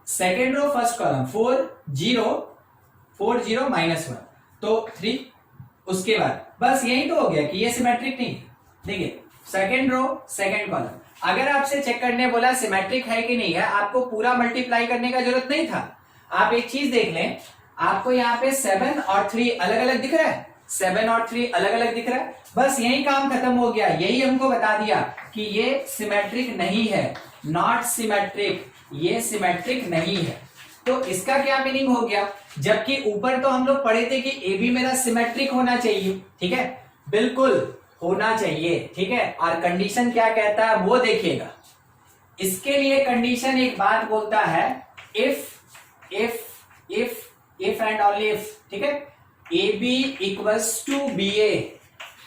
second row first column 4 0 -1 तो 3 उसके बाद बस यही तो हो गया कि ये सिमेट्रिक नहीं। देखिए सेकंड रो सेकंड कॉलम, अगर आपसे चेक करने बोला सिमेट्रिक है कि नहीं है, आपको पूरा मल्टीप्लाई करने का जरूरत नहीं था। आप एक चीज देख लें, आपको यहाँ पे 7 और 3 अलग अलग दिख रहा है, 7 और 3 अलग अलग दिख रहा है, बस यही काम खत्म हो गया। यही हमको बता दिया कि ये सिमेट्रिक नहीं है, नॉट सिमेट्रिक, ये सिमेट्रिक नहीं है। तो इसका क्या मीनिंग हो गया, जबकि ऊपर तो हम लोग पढ़े थे कि ए बी मेरा सिमेट्रिक होना चाहिए, ठीक है, बिल्कुल होना चाहिए, ठीक है। और कंडीशन क्या कहता है वो देखिएगा। इसके लिए कंडीशन एक बात बोलता है, इफ एंड ओनली इफ, ठीक है, a b equals to b a,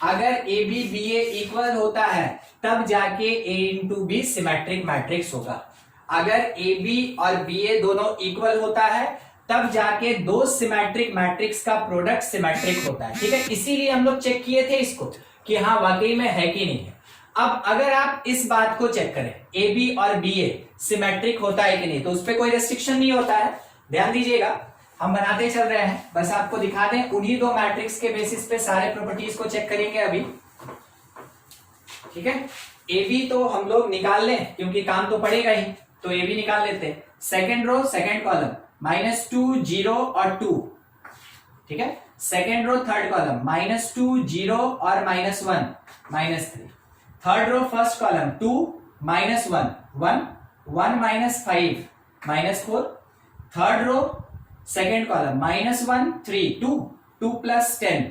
अगर a b b a equal होता है तब जाके a into b symmetric matrix होगा। अगर ए बी और बी ए दोनों इक्वल होता है तब जाके दो सिमेट्रिक मैट्रिक्स का प्रोडक्ट सिमेट्रिक होता है, ठीक है। इसीलिए हम लोग चेक किए थे इसको कि हाँ वाकई में है कि नहीं है। अब अगर आप इस बात को चेक करें, ए बी और बी ए सिमेट्रिक होता है कि नहीं, तो उस पर कोई रेस्ट्रिक्शन नहीं होता है। ध्यान दीजिएगा, हम बनाते चल रहे हैं, बस आपको दिखा दें, उन्हीं दो मैट्रिक्स के बेसिस पे सारे प्रॉपर्टीज को चेक करेंगे अभी, ठीक है। ए बी तो हम लोग निकाल लें क्योंकि काम तो पड़ेगा ही, तो ए बी निकाल लेते हैं। सेकेंड रो सेकेंड कॉलम -2 0 और 2, ठीक है। सेकेंड रो थर्ड कॉलम -2 0 और -1 -3। Third row first column 2 -1 1 1 -5 -4। Third row second column -1 3 2 2 + 10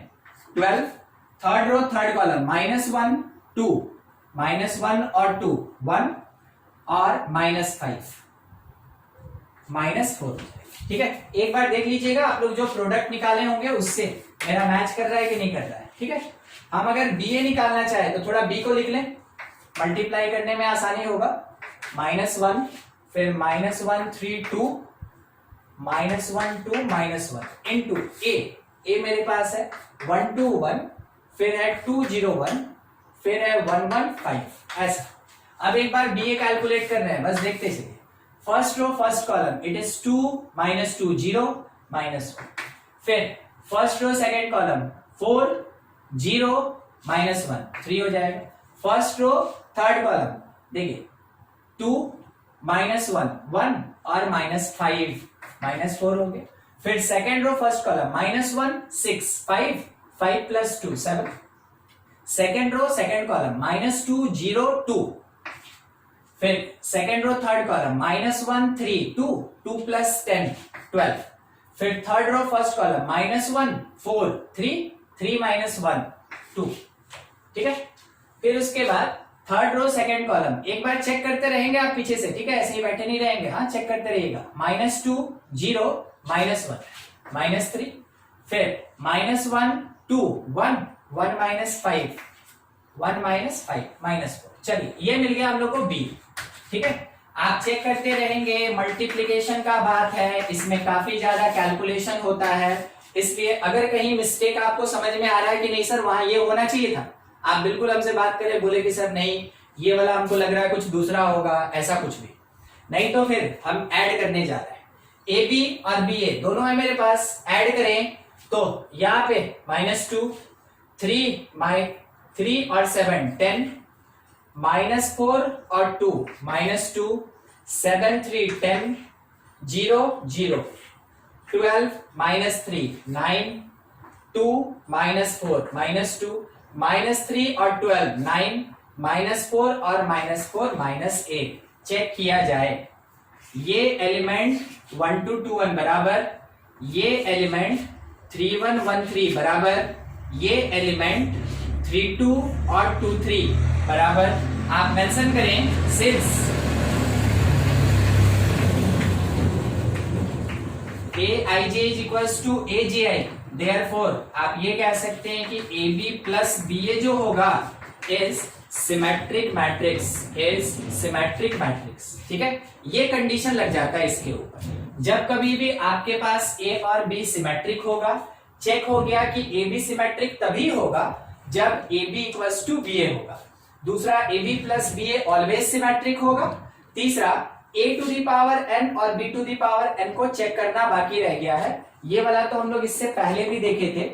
12। Third row third column -1 2 -1 और 2 1 और -5 -4, ठीक है। एक बार देख लीजिएगा आप लोग, जो प्रोडक्ट निकाले होंगे उससे मेरा मैच कर रहा है कि नहीं कर रहा है, ठीक है। हम अगर बी ए निकालना चाहे तो थोड़ा बी को लिख लें, मल्टीप्लाई करने में आसानी होगा। -1 फिर -1 3 2 -1 2 -1 इनटू ए मेरे पास है 1 2 1, फिर है 2 0 1, फिर है 1 1 5, ऐसा। अब एक बार बी ए कैलकुलेट कर रहे हैं, बस देखते चलिए। First row first column it is 2 -2 0 -1। फिर फर्स्ट रो सेकेंड कॉलम 4 0 -1 3 हो जाएगा। फर्स्ट रो थर्ड कॉलम देखिए 2 -1 1 और -5 -4 हो गए। फिर second row first column -1 6 5 5 + 2 7। Second row second column -2 0 2। फिर सेकेंड रो थर्ड कॉलम -1 3 2 2 + 10 12। फिर थर्ड रो फर्स्ट कॉलम -1 4 3 3 -1 2, ठीक है। फिर उसके बाद थर्ड रो सेकेंड कॉलम, एक बार चेक करते रहेंगे आप पीछे से, ठीक है, ऐसे ही बैठे नहीं रहेंगे, हाँ चेक करते रहिएगा। -2 0 -1 -3। फिर -1 2 1 1 -5 1 -5 -4। चलिए ये मिल गया हम लोग को बी, ठीक है। आप चेक करते रहेंगे, मल्टीप्लिकेशन का बात है, इसमें काफी ज्यादा कैलकुलेशन होता है, इसलिए अगर कहीं मिस्टेक आपको समझ में आ रहा है कि नहीं सर वहां ये होना चाहिए था, आप बिल्कुल हमसे बात करें, बोले कि सर नहीं ये वाला हमको लग रहा है कुछ दूसरा होगा, ऐसा कुछ भी नहीं, तो फिर हम ऐड करने जा रहे हैं। ए बी और बी ए दोनों है मेरे पास, ऐड करें तो यहाँ पे -2 3 और 7 10 -4 और 2 -2 7 3 10 0 0 12 -3 9 2 -4 -2 -3 और 12 9 -4 और -4 -8। चेक किया जाए, ये एलिमेंट 1 2 2 1 बराबर, ये एलिमेंट 3 1 1 3 बराबर, ये एलिमेंट 3 2 और 2 3 बराबर। आप मेंशन करें since aij is equals to aji, therefore आप ये कह सकते हैं कि ab प्लस ba जो होगा is symmetric matrix, is symmetric matrix, ठीक है। ये कंडीशन लग जाता है इसके ऊपर। जब कभी भी आपके पास ए और बी सिमेट्रिक होगा, चेक हो गया कि ए बी सिमेट्रिक तभी होगा जब a b equals to b a होगा। दूसरा a b plus b a always symmetric होगा। तीसरा a to the power n और b to the power n को चेक करना बाकी रह गया है। ये वाला तो हम लोग इससे पहले भी देखे थे,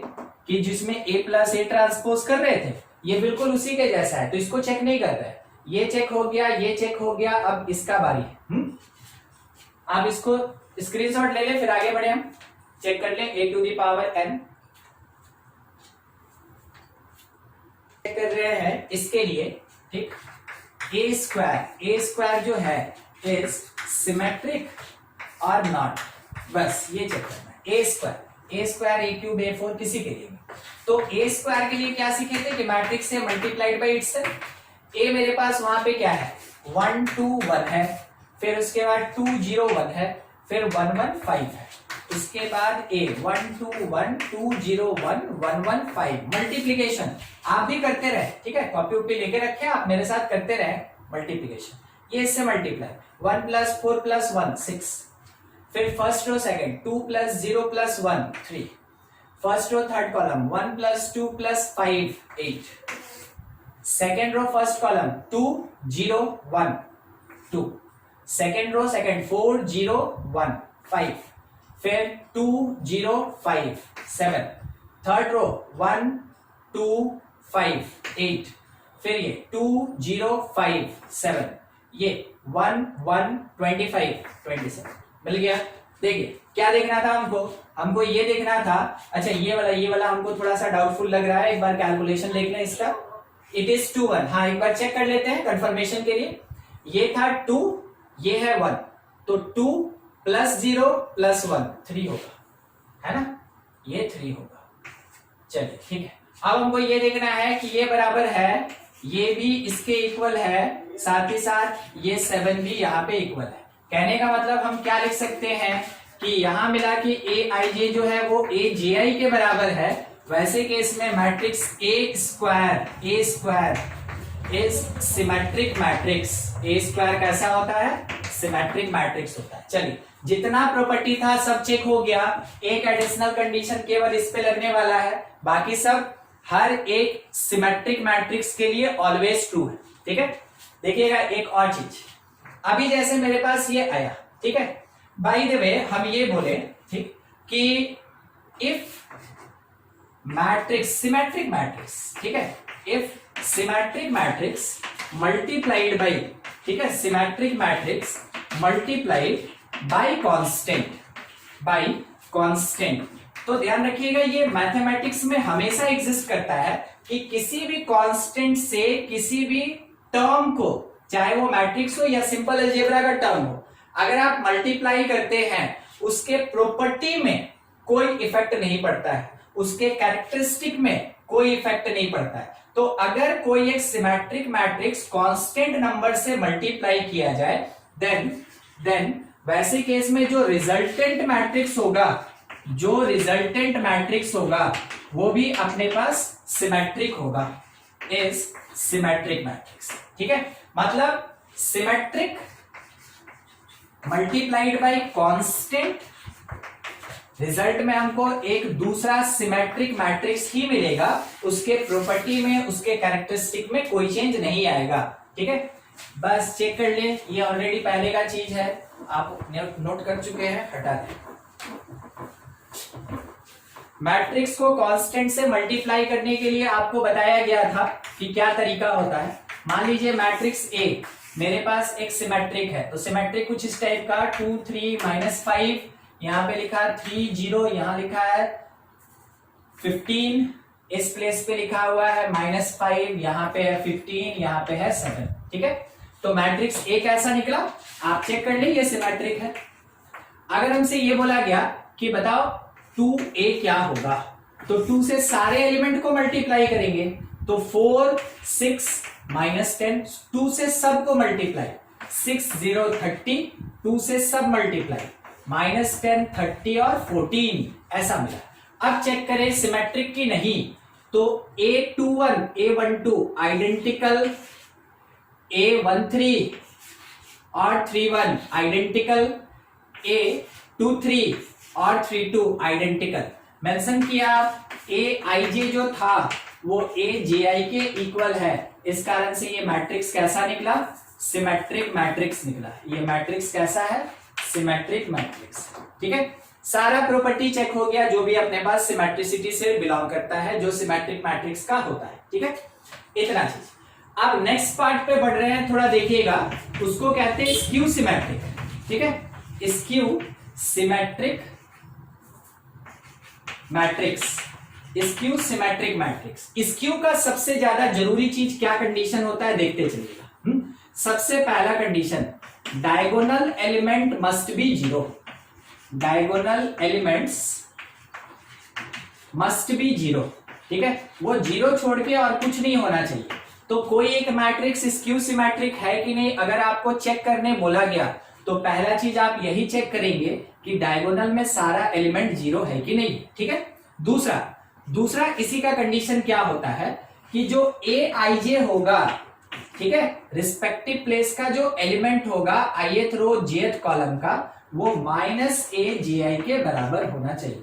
कि जिसमें ए प्लस ए ट्रांसपोज कर रहे थे, ये बिल्कुल उसी के जैसा है, तो इसको चेक नहीं करता है। ये चेक हो गया, ये चेक हो गया, अब इसका बारी है। आप इसको स्क्रीनशॉट ले ले, फिर आगे बढ़े हम चेक कर ले। A to the power n check कर रहे हैं इसके लिए, ठीक। ए स्क्वायर जो है इज सिमेट्रिक और नॉट, बस ये चेक करना है। A square A cube A four किसी के लिए, तो ए स्क्वायर के लिए क्या सीखे थे कि मैट्रिक्स से मल्टीप्लाइड बाई इटसेल्फ। ए मेरे पास वहां पे क्या है 1 2 1 है, फिर उसके बाद 2 0 1 है, फिर 1 1 5 है, उसके बाद ए 1 2 1 2 0 1 1 1 5 मल्टीप्लीकेशन आप भी करते रहे, ठीक है, कॉपी उपी लेके रखे आप मेरे साथ करते रहे मल्टीप्लीकेशन। ये इससे मल्टीप्लाई 1 प्लस 4 प्लस 1 6, फिर first row second 2 plus 0 plus 1 3, first row third column 1 plus 2 plus 5 8, second row first column 2 0 1 2, second row second 4 0 1 5, फिर 2 0 5 7, थर्ड रो 1 2 5 8, फिर ये 2 0 5 7, ये 1 1 25 27 मिल गया। देखिए क्या देखना था हमको ये देखना था। अच्छा ये वाला हमको थोड़ा सा डाउटफुल लग रहा है, एक बार कैलकुलेशन देख लें इसका। इट इज 2 1, हाँ एक बार चेक कर लेते हैं कंफर्मेशन के लिए। ये था 2, ये है 1, तो 2 प्लस 0 प्लस 1 3 होगा, है ना, ये 3 होगा। चलिए ठीक है, अब हमको ये देखना है कि ये बराबर है, ये भी इसके इक्वल है, साथ ही साथ ये 7 भी यहाँ पे इक्वल है। कहने का मतलब हम क्या लिख सकते हैं कि यहां मिला कि ए आई जे जो है वो ए जे आई के बराबर है। वैसे केस में matrix A square is symmetric matrix. A square कैसा होता है, सिमेट्रिक मैट्रिक्स होता है। चलिए जितना प्रॉपर्टी था सब चेक हो गया, एक एडिशनल कंडीशन केवल इस पे लगने वाला है, बाकी सब हर एक सिमेट्रिक मैट्रिक्स के लिए ऑलवेज ट्रू है। ठीक है, देखिएगा एक और चीज, अभी जैसे मेरे पास ये आया, ठीक है, बाय द वे हम ये बोले ठीक कि इफ मैट्रिक्स सिमेट्रिक मैट्रिक्स, ठीक है, if symmetric matrix multiplied by, ठीक है, symmetric matrix multiplied by constant, तो ध्यान रखिएगा ये मैथमेटिक्स में हमेशा एग्जिस्ट करता है कि किसी भी कांस्टेंट से किसी भी टर्म को, चाहे वो मैट्रिक्स हो या सिंपल अलजेब्रा का टर्म हो, अगर आप मल्टीप्लाई करते हैं उसके प्रॉपर्टी में कोई इफेक्ट नहीं पड़ता है, उसके कैरेक्टरिस्टिक में कोई इफेक्ट नहीं पड़ता है। तो अगर कोई एक सिमेट्रिक मैट्रिक्स कांस्टेंट नंबर से मल्टीप्लाई किया जाए देन वैसे केस में जो रिजल्टेंट मैट्रिक्स होगा वो भी अपने पास सिमेट्रिक होगा, इज सिमेट्रिक मैट्रिक्स। ठीक है, मतलब symmetric multiplied by constant, result में हमको एक दूसरा सिमेट्रिक मैट्रिक्स ही मिलेगा, उसके प्रॉपर्टी में, उसके कैरेक्टरिस्टिक में कोई चेंज नहीं आएगा। ठीक है, बस चेक कर ले, ये ऑलरेडी पहले का चीज है, आप नोट कर चुके हैं, हटा दें। मैट्रिक्स को कांस्टेंट से मल्टीप्लाई करने के लिए आपको बताया गया था कि क्या तरीका होता है। मान लीजिए मैट्रिक्स ए मेरे पास एक सिमेट्रिक है, तो सिमेट्रिक कुछ इस टाइप का 2 3 -5, यहाँ पे लिखा 3 0, यहाँ लिखा है 15, इस प्लेस पे लिखा हुआ है -5, यहाँ पे है 15, यहाँ पे है 7। ठीक है, तो मैट्रिक्स ए कैसा निकला आप चेक कर लीजिए, ये सिमेट्रिक है। अगर हमसे ये बोला गया कि बताओ 2a क्या होगा, तो 2 से सारे एलिमेंट को मल्टीप्लाई करेंगे, तो 4 6 -10, 2 से सब को मल्टीप्लाई, 6 0 30, 2 से सब मल्टीप्लाई, -10 30 और 14 ऐसा मिला। अब चेक करें सिमेट्रिक की नहीं, तो A21 A12 आइडेंटिकल, A13 और 31 आइडेंटिकल, A23 और 32 आइडेंटिकल। मेंशन किया AIJ जो था वो AJI के इक्वल है, इस कारण से ये मैट्रिक्स कैसा निकला, सिमेट्रिक मैट्रिक्स निकला। ये मैट्रिक्स कैसा है, सिमेट्रिक मैट्रिक्स। ठीक है, सारा प्रॉपर्टी चेक हो गया जो भी अपने पास सिमेट्रिसिटी से बिलोंग करता है, जो सिमेट्रिक मैट्रिक्स का होता है। ठीक है, इतना चीज। अब नेक्स्ट पार्ट पे बढ़ रहे हैं, थोड़ा देखिएगा, उसको कहते हैं स्क्यू सिमेट्रिक। ठीक है, skew symmetric matrix, skew symmetric matrix. Skew का सबसे ज्यादा जरूरी चीज क्या कंडीशन होता है, देखते चलिएगा। सबसे पहला condition, diagonal element must be zero. Diagonal elements must be zero. ठीक है, वो जीरो छोड़ के और कुछ नहीं होना चाहिए। तो कोई एक मैट्रिक्स स्क्यू सिमेट्रिक है कि नहीं, अगर आपको चेक करने बोला गया तो पहला चीज आप यही चेक करेंगे कि डायगोनल में सारा एलिमेंट जीरो है कि नहीं। ठीक है, दूसरा इसी का कंडीशन क्या होता है कि जो ए आई जे होगा, ठीक है, रिस्पेक्टिव प्लेस का जो एलिमेंट होगा ith रो jth कॉलम का, वो माइनस ए जी आई के बराबर होना चाहिए।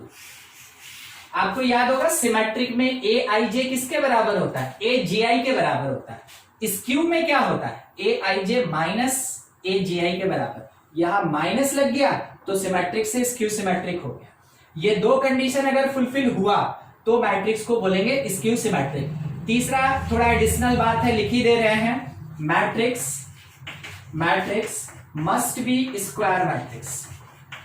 आपको याद होगा सिमेट्रिक में ए आई जे किसके बराबर होता है, ए जी आई के बराबर होता है। स्क्यू में क्या होता है, ए आई जे माइनस ए जी आई के बराबर। यहां माइनस लग गया तो सिमेट्रिक से स्क्यू सिमेट्रिक हो गया। ये दो कंडीशन अगर फुलफिल हुआ तो मैट्रिक्स को बोलेंगे स्क्यू सिमेट्रिक। तीसरा थोड़ा एडिशनल बात है, लिख ही दे रहे हैं, matrix must be square matrix,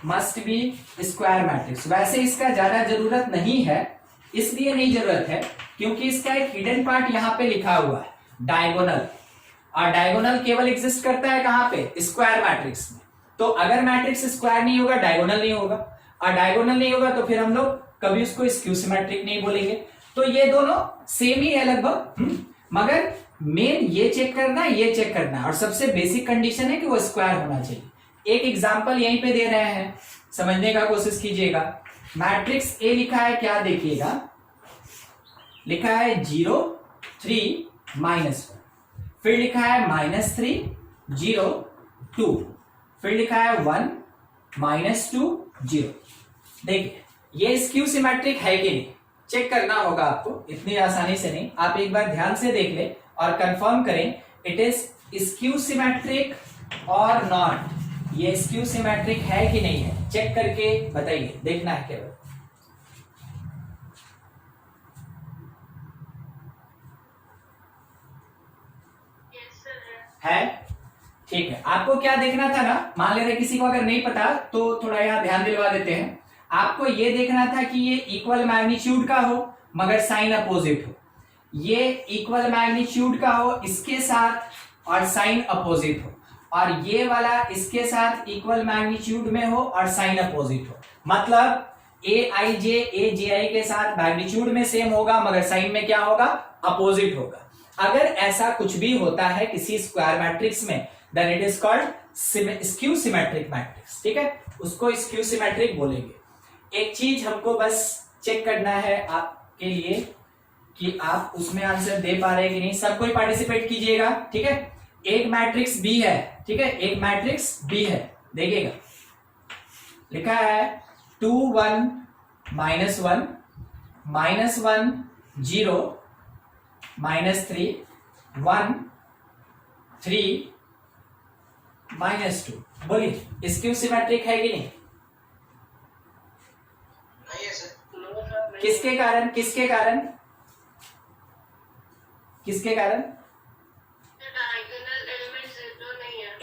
must be square matrix. वैसे इसका ज्यादा जरूरत नहीं है, इसलिए नहीं जरूरत है क्योंकि इसका एक हिडन पार्ट यहां पे लिखा हुआ है, डायगोनल। और डायगोनल केवल एग्जिस्ट करता है कहां पे, स्क्वायर मैट्रिक्स में। तो अगर मैट्रिक्स स्क्वायर नहीं होगा, डायगोनल नहीं होगा, और डायगोनल नहीं होगा तो फिर हम लोग कभी उसको स्क्यू सिमेट्रिक नहीं बोलेंगे। तो ये दोनों सेम ही है लगभग, मगर मेन ये चेक करना है, ये चेक करना है, और सबसे बेसिक कंडीशन है कि वो स्क्वायर होना चाहिए। एक एग्जांपल यहीं पे दे रहे हैं, समझने का कोशिश कीजिएगा। मैट्रिक्स ए लिखा है, क्या देखिएगा, लिखा है 0 3 -1, फिर लिखा है -3 0 2, फिर लिखा है 1 -2 0। देखिए ये स्क्यू सिमेट्रिक है कि नहीं, चेक करना होगा आपको, इतनी आसानी से नहीं। आप एक बार ध्यान से देख ले और कंफर्म करें इट इज स्क्यू सिमेट्रिक और नॉट। ये स्क्यू सिमेट्रिक है कि नहीं है, चेक करके बताइए, देखना है केवल। है, ठीक है। आपको क्या देखना था ना, मान ले रहे किसी को अगर नहीं पता तो थोड़ा यहाँ ध्यान दिलवा देते हैं। आपको ये देखना था कि ये इक्वल मैग्नीट्यूड का हो मगर साइन अपोजिट हो, ये इक्वल मैग्नीट्यूड का हो इसके साथ और साइन अपोजिट हो, और ये वाला इसके साथ इक्वल मैग्नीट्यूड में हो और साइन अपोजिट हो। मतलब ए आई जे ए जे आई के साथ मैग्नीट्यूड में सेम होगा मगर साइन में क्या होगा, अपोजिट होगा। अगर ऐसा कुछ भी होता है किसी स्क्वायर मैट्रिक्स में, then it is called skew symmetric matrix. ठीक है, उसको स्क्यू सिमेट्रिक बोलेंगे। एक चीज हमको बस चेक करना है आपके लिए कि आप उसमें आंसर दे पा रहे हैं कि नहीं। सब कोई पार्टिसिपेट कीजिएगा, ठीक है। एक मैट्रिक्स बी है, ठीक है, एक मैट्रिक्स बी है, देखिएगा लिखा है 2 1 -1 -1 0 -3 1 3 -2। बोलिए स्क्यू सिमेट्रिक है कि नहीं? किसके कारण, किसके कारण, किसके कारण?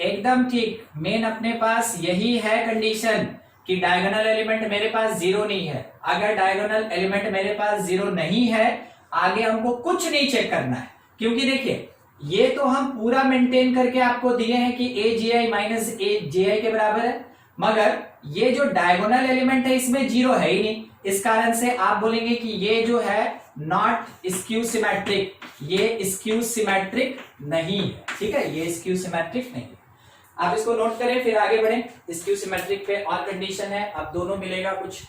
एकदम ठीक, मेन अपने पास यही है कंडीशन कि डायगोनल एलिमेंट मेरे पास जीरो नहीं है। अगर डायगोनल एलिमेंट मेरे पास जीरो नहीं है, आगे हमको कुछ नहीं चेक करना है, क्योंकि देखिए ये तो हम पूरा मेंटेन करके आपको दिए हैं कि ए जी आई माइनस ए जे आई के बराबर है, मगर ये जो डायगोनल एलिमेंट है इसमें जीरो है ही नहीं। इस कारण से आप बोलेंगे कि ये जो है नॉट स्क्यू सिमेट्रिक, ये स्क्यू सिमेट्रिक नहीं है। ठीक है, ये स्क्यू सिमेट्रिक नहीं है। आप इसको नोट करें, फिर आगे बढ़ें। स्क्यू सिमेट्रिक पे और कंडीशन है, अब दोनों मिलेगा, कुछ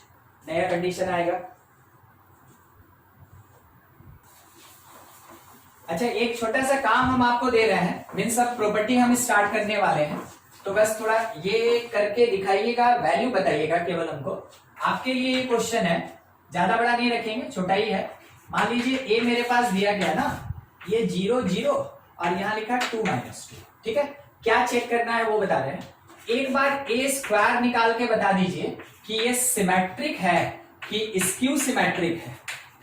नया कंडीशन आएगा। अच्छा, एक छोटा सा काम हम आपको दे रहे हैं, मीन्स अब प्रॉपर्टी हम स्टार्ट करने वाले हैं, तो बस थोड़ा ये करके दिखाइएगा, वैल्यू बताइएगा केवल हमको। आपके लिए ये क्वेश्चन है, ज्यादा बड़ा नहीं रखेंगे, छोटा ही है। मान लीजिए ए मेरे पास दिया गया ना, ये 0 0 और यहाँ लिखा 2 -2। ठीक है, क्या चेक करना है वो बता रहे हैं। एक बार ए स्क्वायर निकाल के बता दीजिए कि ये सिमेट्रिक है कि स्क्यू सिमेट्रिक है,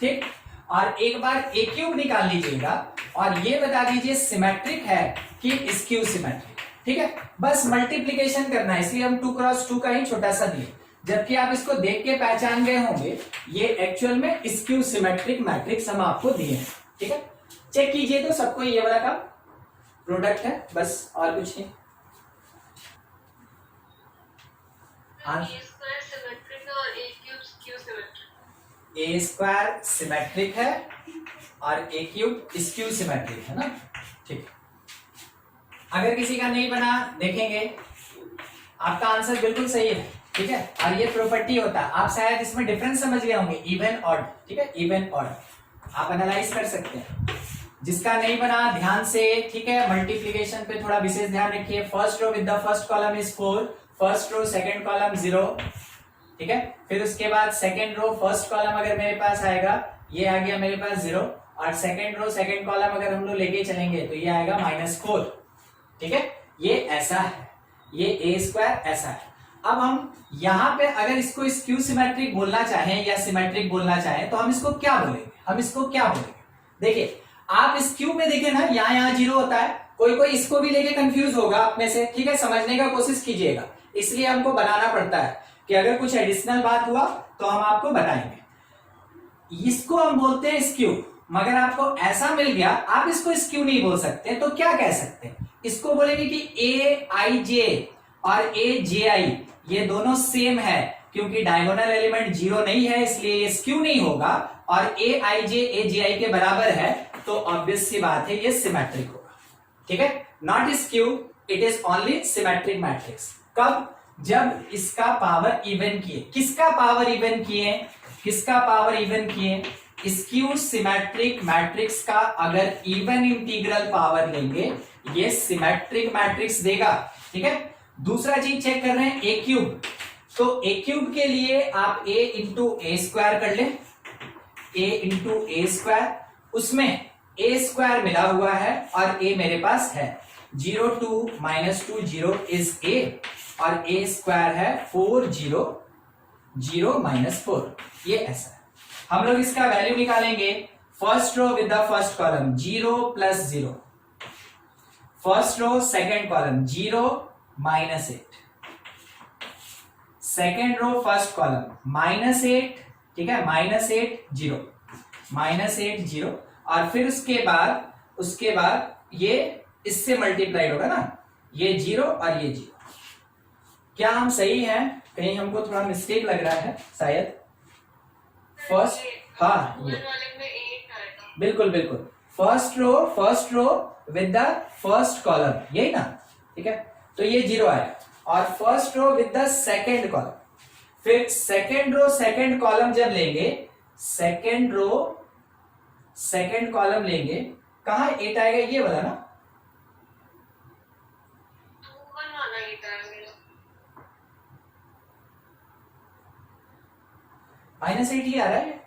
ठीक। और एक बार ए क्यूब निकाल लीजिएगा और ये बता दीजिए सिमेट्रिक है कि स्क्यू सिमेट्रिक, ठीक है। बस मल्टीप्लीकेशन करना है, इसलिए हम 2 क्रॉस 2 का ही छोटा सा दिए, जबकि आप इसको देख के पहचान गए होंगे ये एक्चुअल में स्क्यू सिमेट्रिक मैट्रिक्स हम आपको दिए हैं, ठीक है। चेक कीजिए तो सबको ये वाला का प्रोडक्ट है, बस और कुछ नहीं। ए स्क्वायर सिमेट्रिक है और ए क्यूब स्क्यू सिमेट्रिक। ए स्क्वायर सिमेट्रिक है और ए क्यूब स्क्यू सिमेट्रिक है ना, ठीक। अगर किसी का नहीं बना देखेंगे, आपका आंसर बिल्कुल सही है, ठीक है। और ये प्रॉपर्टी होता है, आप शायद इसमें डिफरेंस समझ गए होंगे, इवन ऑड, ठीक है, इवन ऑड आप एनालाइज कर सकते हैं। जिसका नहीं बना ध्यान से, ठीक है, मल्टीप्लीकेशन पे थोड़ा विशेष ध्यान रखिए। First row with the first column is 4, first row second column 0, ठीक है। फिर उसके बाद सेकंड रो फर्स्ट कॉलम अगर मेरे पास आएगा, ये आ गया मेरे पास 0, और सेकंड रो सेकंड कॉलम अगर हम लोग लेके चलेंगे तो ये आएगा -4, ठीक है। ये ऐसा है, ये ए स्क्वायर ऐसा है। अब हम यहां पे अगर इसको स्क्यू सिमेट्रिक बोलना चाहें या सिमेट्रिक बोलना चाहें तो हम इसको क्या बोलेंगे, हम इसको क्या बोलेंगे? देखिए आप स्क्यू में देखें ना, यहाँ 0 होता है, कोई इसको भी लेके कंफ्यूज होगा आप में से, ठीक है। समझने का कोशिश कीजिएगा, इसलिए हमको बनाना पड़ता है कि अगर कुछ एडिशनल बात हुआ तो हम आपको बताएंगे। इसको हम बोलते हैं स्क्यू, मगर आपको ऐसा मिल गया, आप इसको स्क्यू नहीं बोल सकते तो क्या कह सकते हैं? इसको बोलेंगे कि ए आई जे और ए जे आई ये दोनों सेम है, क्योंकि डायगोनल एलिमेंट 0 नहीं है, इसलिए ये स्क्यू नहीं होगा। और ए आई जे ए जे आई के बराबर है तो ऑब्वियस सी बात है ये सिमेट्रिक होगा, ठीक है। Not skew, it is only symmetric matrix. कब? जब इसका पावर इवन किए। किसका पावर इवन किए? किसका पावर इवन किए? स्क्यू सिमेट्रिक मैट्रिक्स का अगर इवन इंटीग्रल पावर लेंगे ये सिमेट्रिक मैट्रिक्स देगा, ठीक है। दूसरा चीज चेक कर रहे हैं, ए क्यूब। तो ए क्यूब के लिए आप ए इंटू ए स्क्वायर कर ले, ए इंटू ए स्क्वायर, उसमें ए स्क्वायर मिला हुआ है और ए मेरे पास है 0 2 -2 0 इज ए, और ए स्क्वायर है 4 0 0 -4, ये ऐसा है। हम लोग इसका वैल्यू निकालेंगे। First row with the first column 0 + 0, first row second column 0 -8, second row first column -8, ठीक है, -8 0 -8 0, और फिर उसके बाद ये इससे मल्टीप्लाइड होगा ना, ये 0 और ये 0। क्या हम सही हैं? कहीं हमको थोड़ा मिस्टेक लग रहा है शायद। फर्स्ट, हाँ ये बिल्कुल बिल्कुल, first row with the first column, यही ना, ठीक है। तो ये 0 आया, और first row with the second column, फिर सेकंड रो सेकंड कॉलम जब लेंगे, सेकंड रो सेकंड कॉलम लेंगे, कहां 8 आएगा? ये वाला ना, -8 ही आ रहा है।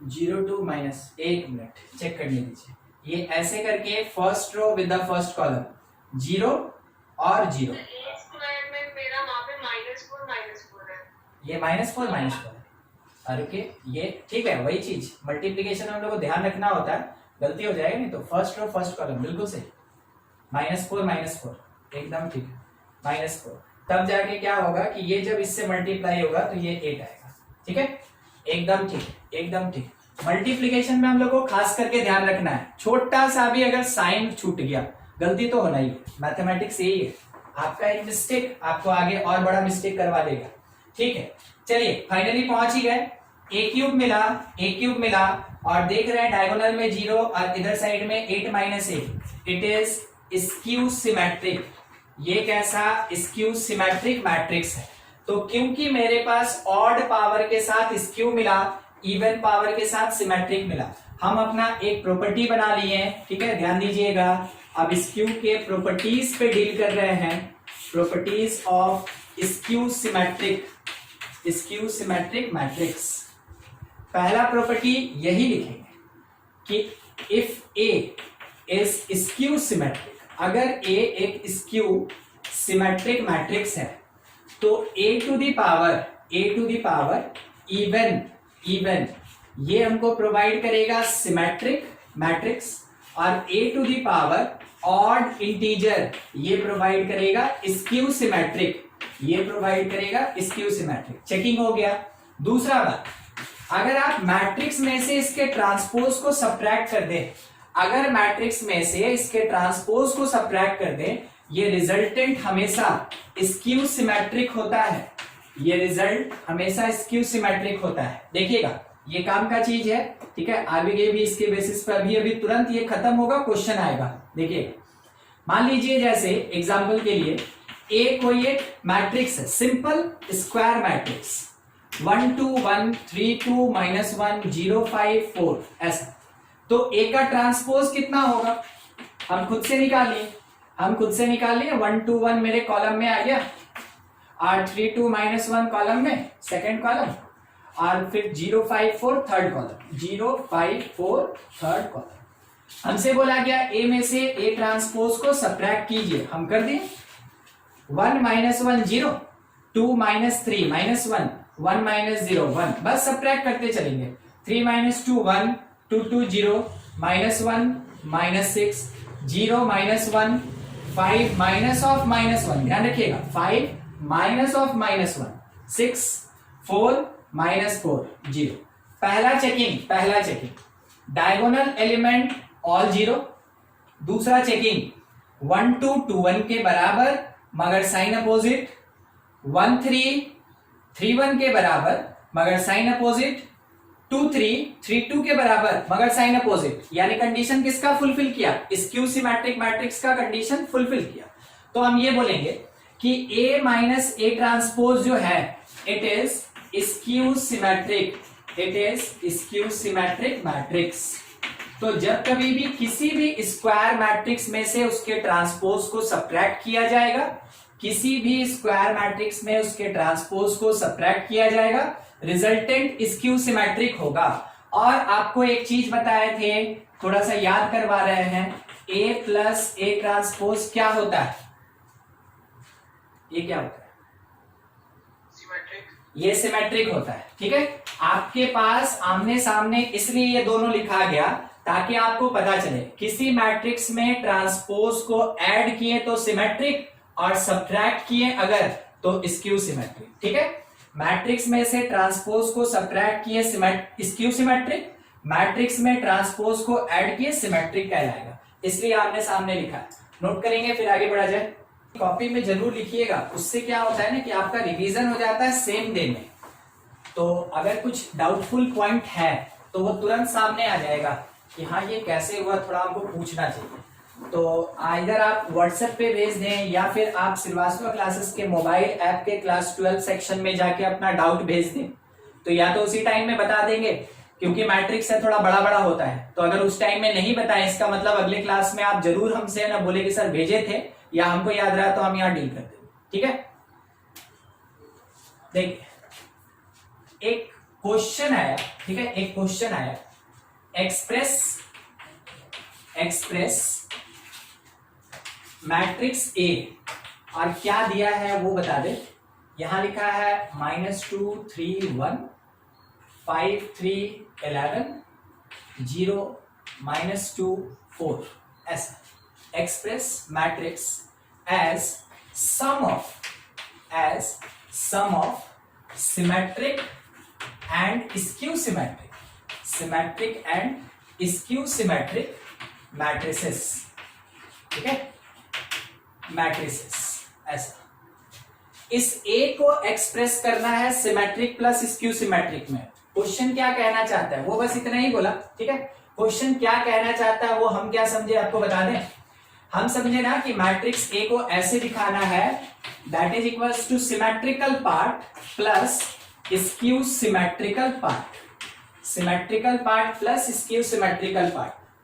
जीरो टू माइनस, एक मिनट चेक करने दीजिए। ये ऐसे करके first row with the first column 0 और 0, में मेरा वहां पे -4 है, ये -4 है। और ओके, ये ठीक है, वही चीज मल्टीप्लीकेशन में हम लोग को ध्यान रखना होता है, गलती हो जाएगी नहीं तो। फर्स्ट रो फर्स्ट कॉलम बिल्कुल सही, -4 एकदम ठीक है, -4। तब जाके क्या होगा कि ये जब इससे मल्टीप्लाई होगा तो ये 8 आएगा, ठीक है, एकदम ठीक, एकदम ठीक। मल्टीप्लीकेशन में हम लोग को खास करके ध्यान रखना है, छोटा सा भी अगर साइन छूट गया, गलती तो होना ही है, मैथमेटिक्स यही है, आपका एक मिस्टेक आपको आगे और बड़ा मिस्टेक करवा देगा, ठीक है। चलिए फाइनली पहुंच ही गए, ए क्यूब मिला, और देख रहे हैं डायगोनल में 0 और इधर साइड में 8 - 8, इट इज स्क्यू सिमेट्रिक। ये कैसा? स्क्यू सिमेट्रिक मैट्रिक्स है। तो क्योंकि मेरे पास ऑड पावर के साथ स्क्यू मिला, इवन पावर के साथ सिमेट्रिक मिला, हम अपना एक प्रॉपर्टी बना लिए हैं, ठीक है, ध्यान दीजिएगा। अब स्क्यू के प्रॉपर्टीज पे डील कर रहे हैं, properties of skew symmetric matrix. पहला प्रॉपर्टी यही लिखेंगे कि if A is skew symmetric, अगर ए एक स्क्यू सिमेट्रिक मैट्रिक्स है तो a to the power even ये हमको प्रोवाइड करेगा सिमेट्रिक मैट्रिक्स, और a to the power odd integer ये प्रोवाइड करेगा स्क्यू सिमेट्रिक, ये प्रोवाइड करेगा स्क्यू सिमेट्रिक। चेकिंग हो गया। दूसरा बात, अगर आप मैट्रिक्स में से इसके ट्रांसपोज को सब्ट्रैक्ट कर दें, अगर मैट्रिक्स में से इसके ट्रांसपोज को सब्ट्रैक्ट कर दें, ये रिजल्टेंट हमेशा स्क्यू सिमेट्रिक होता है, ये रिजल्ट हमेशा स्क्यू सिमेट्रिक होता है। देखिएगा ये काम का चीज है, ठीक है, आगे भी इसके बेसिस पर अभी तुरंत ये खत्म होगा, क्वेश्चन आएगा। देखिए मान लीजिए जैसे एग्जांपल के लिए ए कोई एक मैट्रिक्स है, सिंपल स्क्वायर मैट्रिक्स 1 2 1 3 2 -1 0 5 4 ऐसा, तो ए का ट्रांसपोज कितना होगा हम खुद से निकाल लिए 1 2 1 मेरे कॉलम में आ गया, और 3 2 -1 कॉलम में सेकंड कॉलम, और फिर 0 5 4 थर्ड कॉलम, 0 5 4 थर्ड कॉलम। हमसे बोला गया ए में से ए ट्रांसपोज को सब्ट्रैक्ट कीजिए, हम कर दिए 1 -1 0 2 -3 -1 1 -0 1, बस सब्ट्रैक्ट करते चलेंगे। 3 -2 1 2 2 0 -1 -6 0 -1 5 माइनस ऑफ -1, ध्यान रखिएगा 5 माइनस ऑफ -1 6 4 -4 0। पहला चेकिंग डायगोनल एलिमेंट ऑल 0। दूसरा चेकिंग 1 2 2 1 के बराबर मगर साइन अपोजिट, 1 3 3 1 के बराबर मगर साइन अपोजिट, 2 3 3 2 के बराबर मगर साइन अपोजिट, यानी कंडीशन किसका फुलफिल किया, स्क्यू सिमेट्रिक मैट्रिक्स का कंडीशन फुलफिल किया। तो हम ये बोलेंगे कि A माइनस ए ट्रांसपोज जो है it is skew symmetric matrix. तो जब कभी भी किसी भी स्क्वायर मैट्रिक्स में से उसके ट्रांसपोज को सब्ट्रैक्ट किया जाएगा, रिजल्टेंट स्क्यू सिमेट्रिक होगा। और आपको एक चीज बताए थे, थोड़ा सा याद करवा रहे हैं, A प्लस ए ट्रांसपोज क्या होता है, ये क्या होता है, ये सिमेट्रिक होता है। ठीक है, आपके पास आमने सामने इसलिए ये दोनों लिखा गया ताकि आपको पता चले किसी मैट्रिक्स में ट्रांसपोज को ऐड किए तो सिमेट्रिक और सब्ट्रैक्ट किए अगर तो स्क्यू सिमेट्रिक। ठीक है, मैट्रिक्स में से ट्रांसपोज को सब्ट्रैक्ट किए स्क्यू सिमेट्रिक, मैट्रिक्स में ट्रांसपोज को ऐड किए सिमेट्रिक कहलाएगा, इसलिए आमने सामने लिखा है। नोट करेंगे फिर आगे बढ़ा जाए। कॉपी में जरूर लिखिएगा, उससे क्या होता है ना कि आपका रिवीजन हो जाता है सेम डे में। तो अगर कुछ डाउटफुल पॉइंट है तो वो तुरंत सामने आ जाएगा कि हाँ ये कैसे हुआ, थोड़ा हमको पूछना चाहिए। तो इधर आप व्हाट्सएप पे भेज दें या फिर आप श्रीवास्तव क्लासेस के मोबाइल ऐप के क्लास 12 सेक्शन में जाके अपना डाउट भेज दें, तो या तो उसी टाइम में बता देंगे क्योंकि मैट्रिक्स है थोड़ा बड़ा बड़ा होता है, तो अगर उस टाइम में नहीं बताएं इसका मतलब अगले क्लास में आप जरूर हमसे ना बोले कि सर भेजे थे या हमको याद रहा तो हम यहाँ डील कर देंगे। ठीक है, देखिए एक क्वेश्चन आया, ठीक है, एक क्वेश्चन आया, एक्सप्रेस मैट्रिक्स ए, और क्या दिया है वो बता दे। यहां लिखा है -2 3 1 5 3 11 0 -2 4 ऐसा। Express matrix as sum of symmetric and skew symmetric matrices. ठीक है, मैट्रिसेस ऐसा। इस ए को एक्सप्रेस करना है सिमेट्रिक प्लस स्क्यू सिमेट्रिक में। क्वेश्चन क्या कहना चाहता है वो बस इतना ही बोला। ठीक है, क्वेश्चन क्या कहना चाहता है वो हम क्या समझे आपको बता दें। हम समझे ना कि मैट्रिक्स ए को ऐसे दिखाना है, that is equals two symmetrical part plus skew symmetrical part.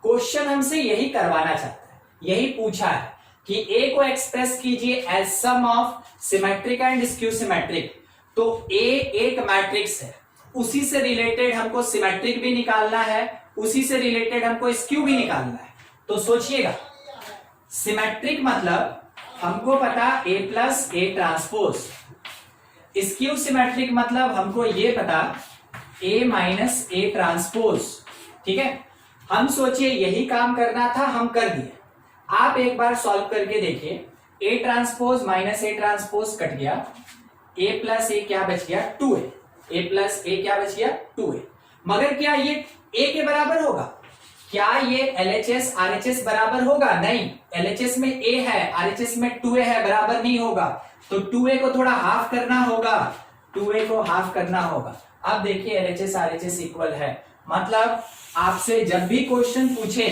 Question हमसे यही करवाना चाहता है, यही पूछा है कि ए को एक्सप्रेस कीजिए as sum of symmetric and skew symmetric. तो ए एक मैट्रिक्स है, उसी से रिलेटेड हमको सिमेट्रिक भी निकालना है, उसी से रिलेटेड हमको स्क्यू भी निकालना है। तो सोचिएगा, सिमेट्रिक मतलब हमको पता A plus A transpose, skew symmetric मतलब हमको ये पता A माइनस A ट्रांसपोज। ठीक है, हम सोचिए यही काम करना था, हम कर दिए। आप एक बार सॉल्व करके देखिए, A transpose minus A transpose cut गया, A प्लस A क्या बच गया 2A, A प्लस A क्या बच गया 2A। मगर क्या ये A के बराबर होगा? क्या ये LHS RHS बराबर होगा? नहीं, LHS में A है, RHS में 2A है, बराबर नहीं होगा। तो 2A को थोड़ा हाफ करना होगा, 2A को हाफ करना होगा। अब देखिए LHS RHS इक्वल है, मतलब आपसे जब भी क्वेश्चन पूछे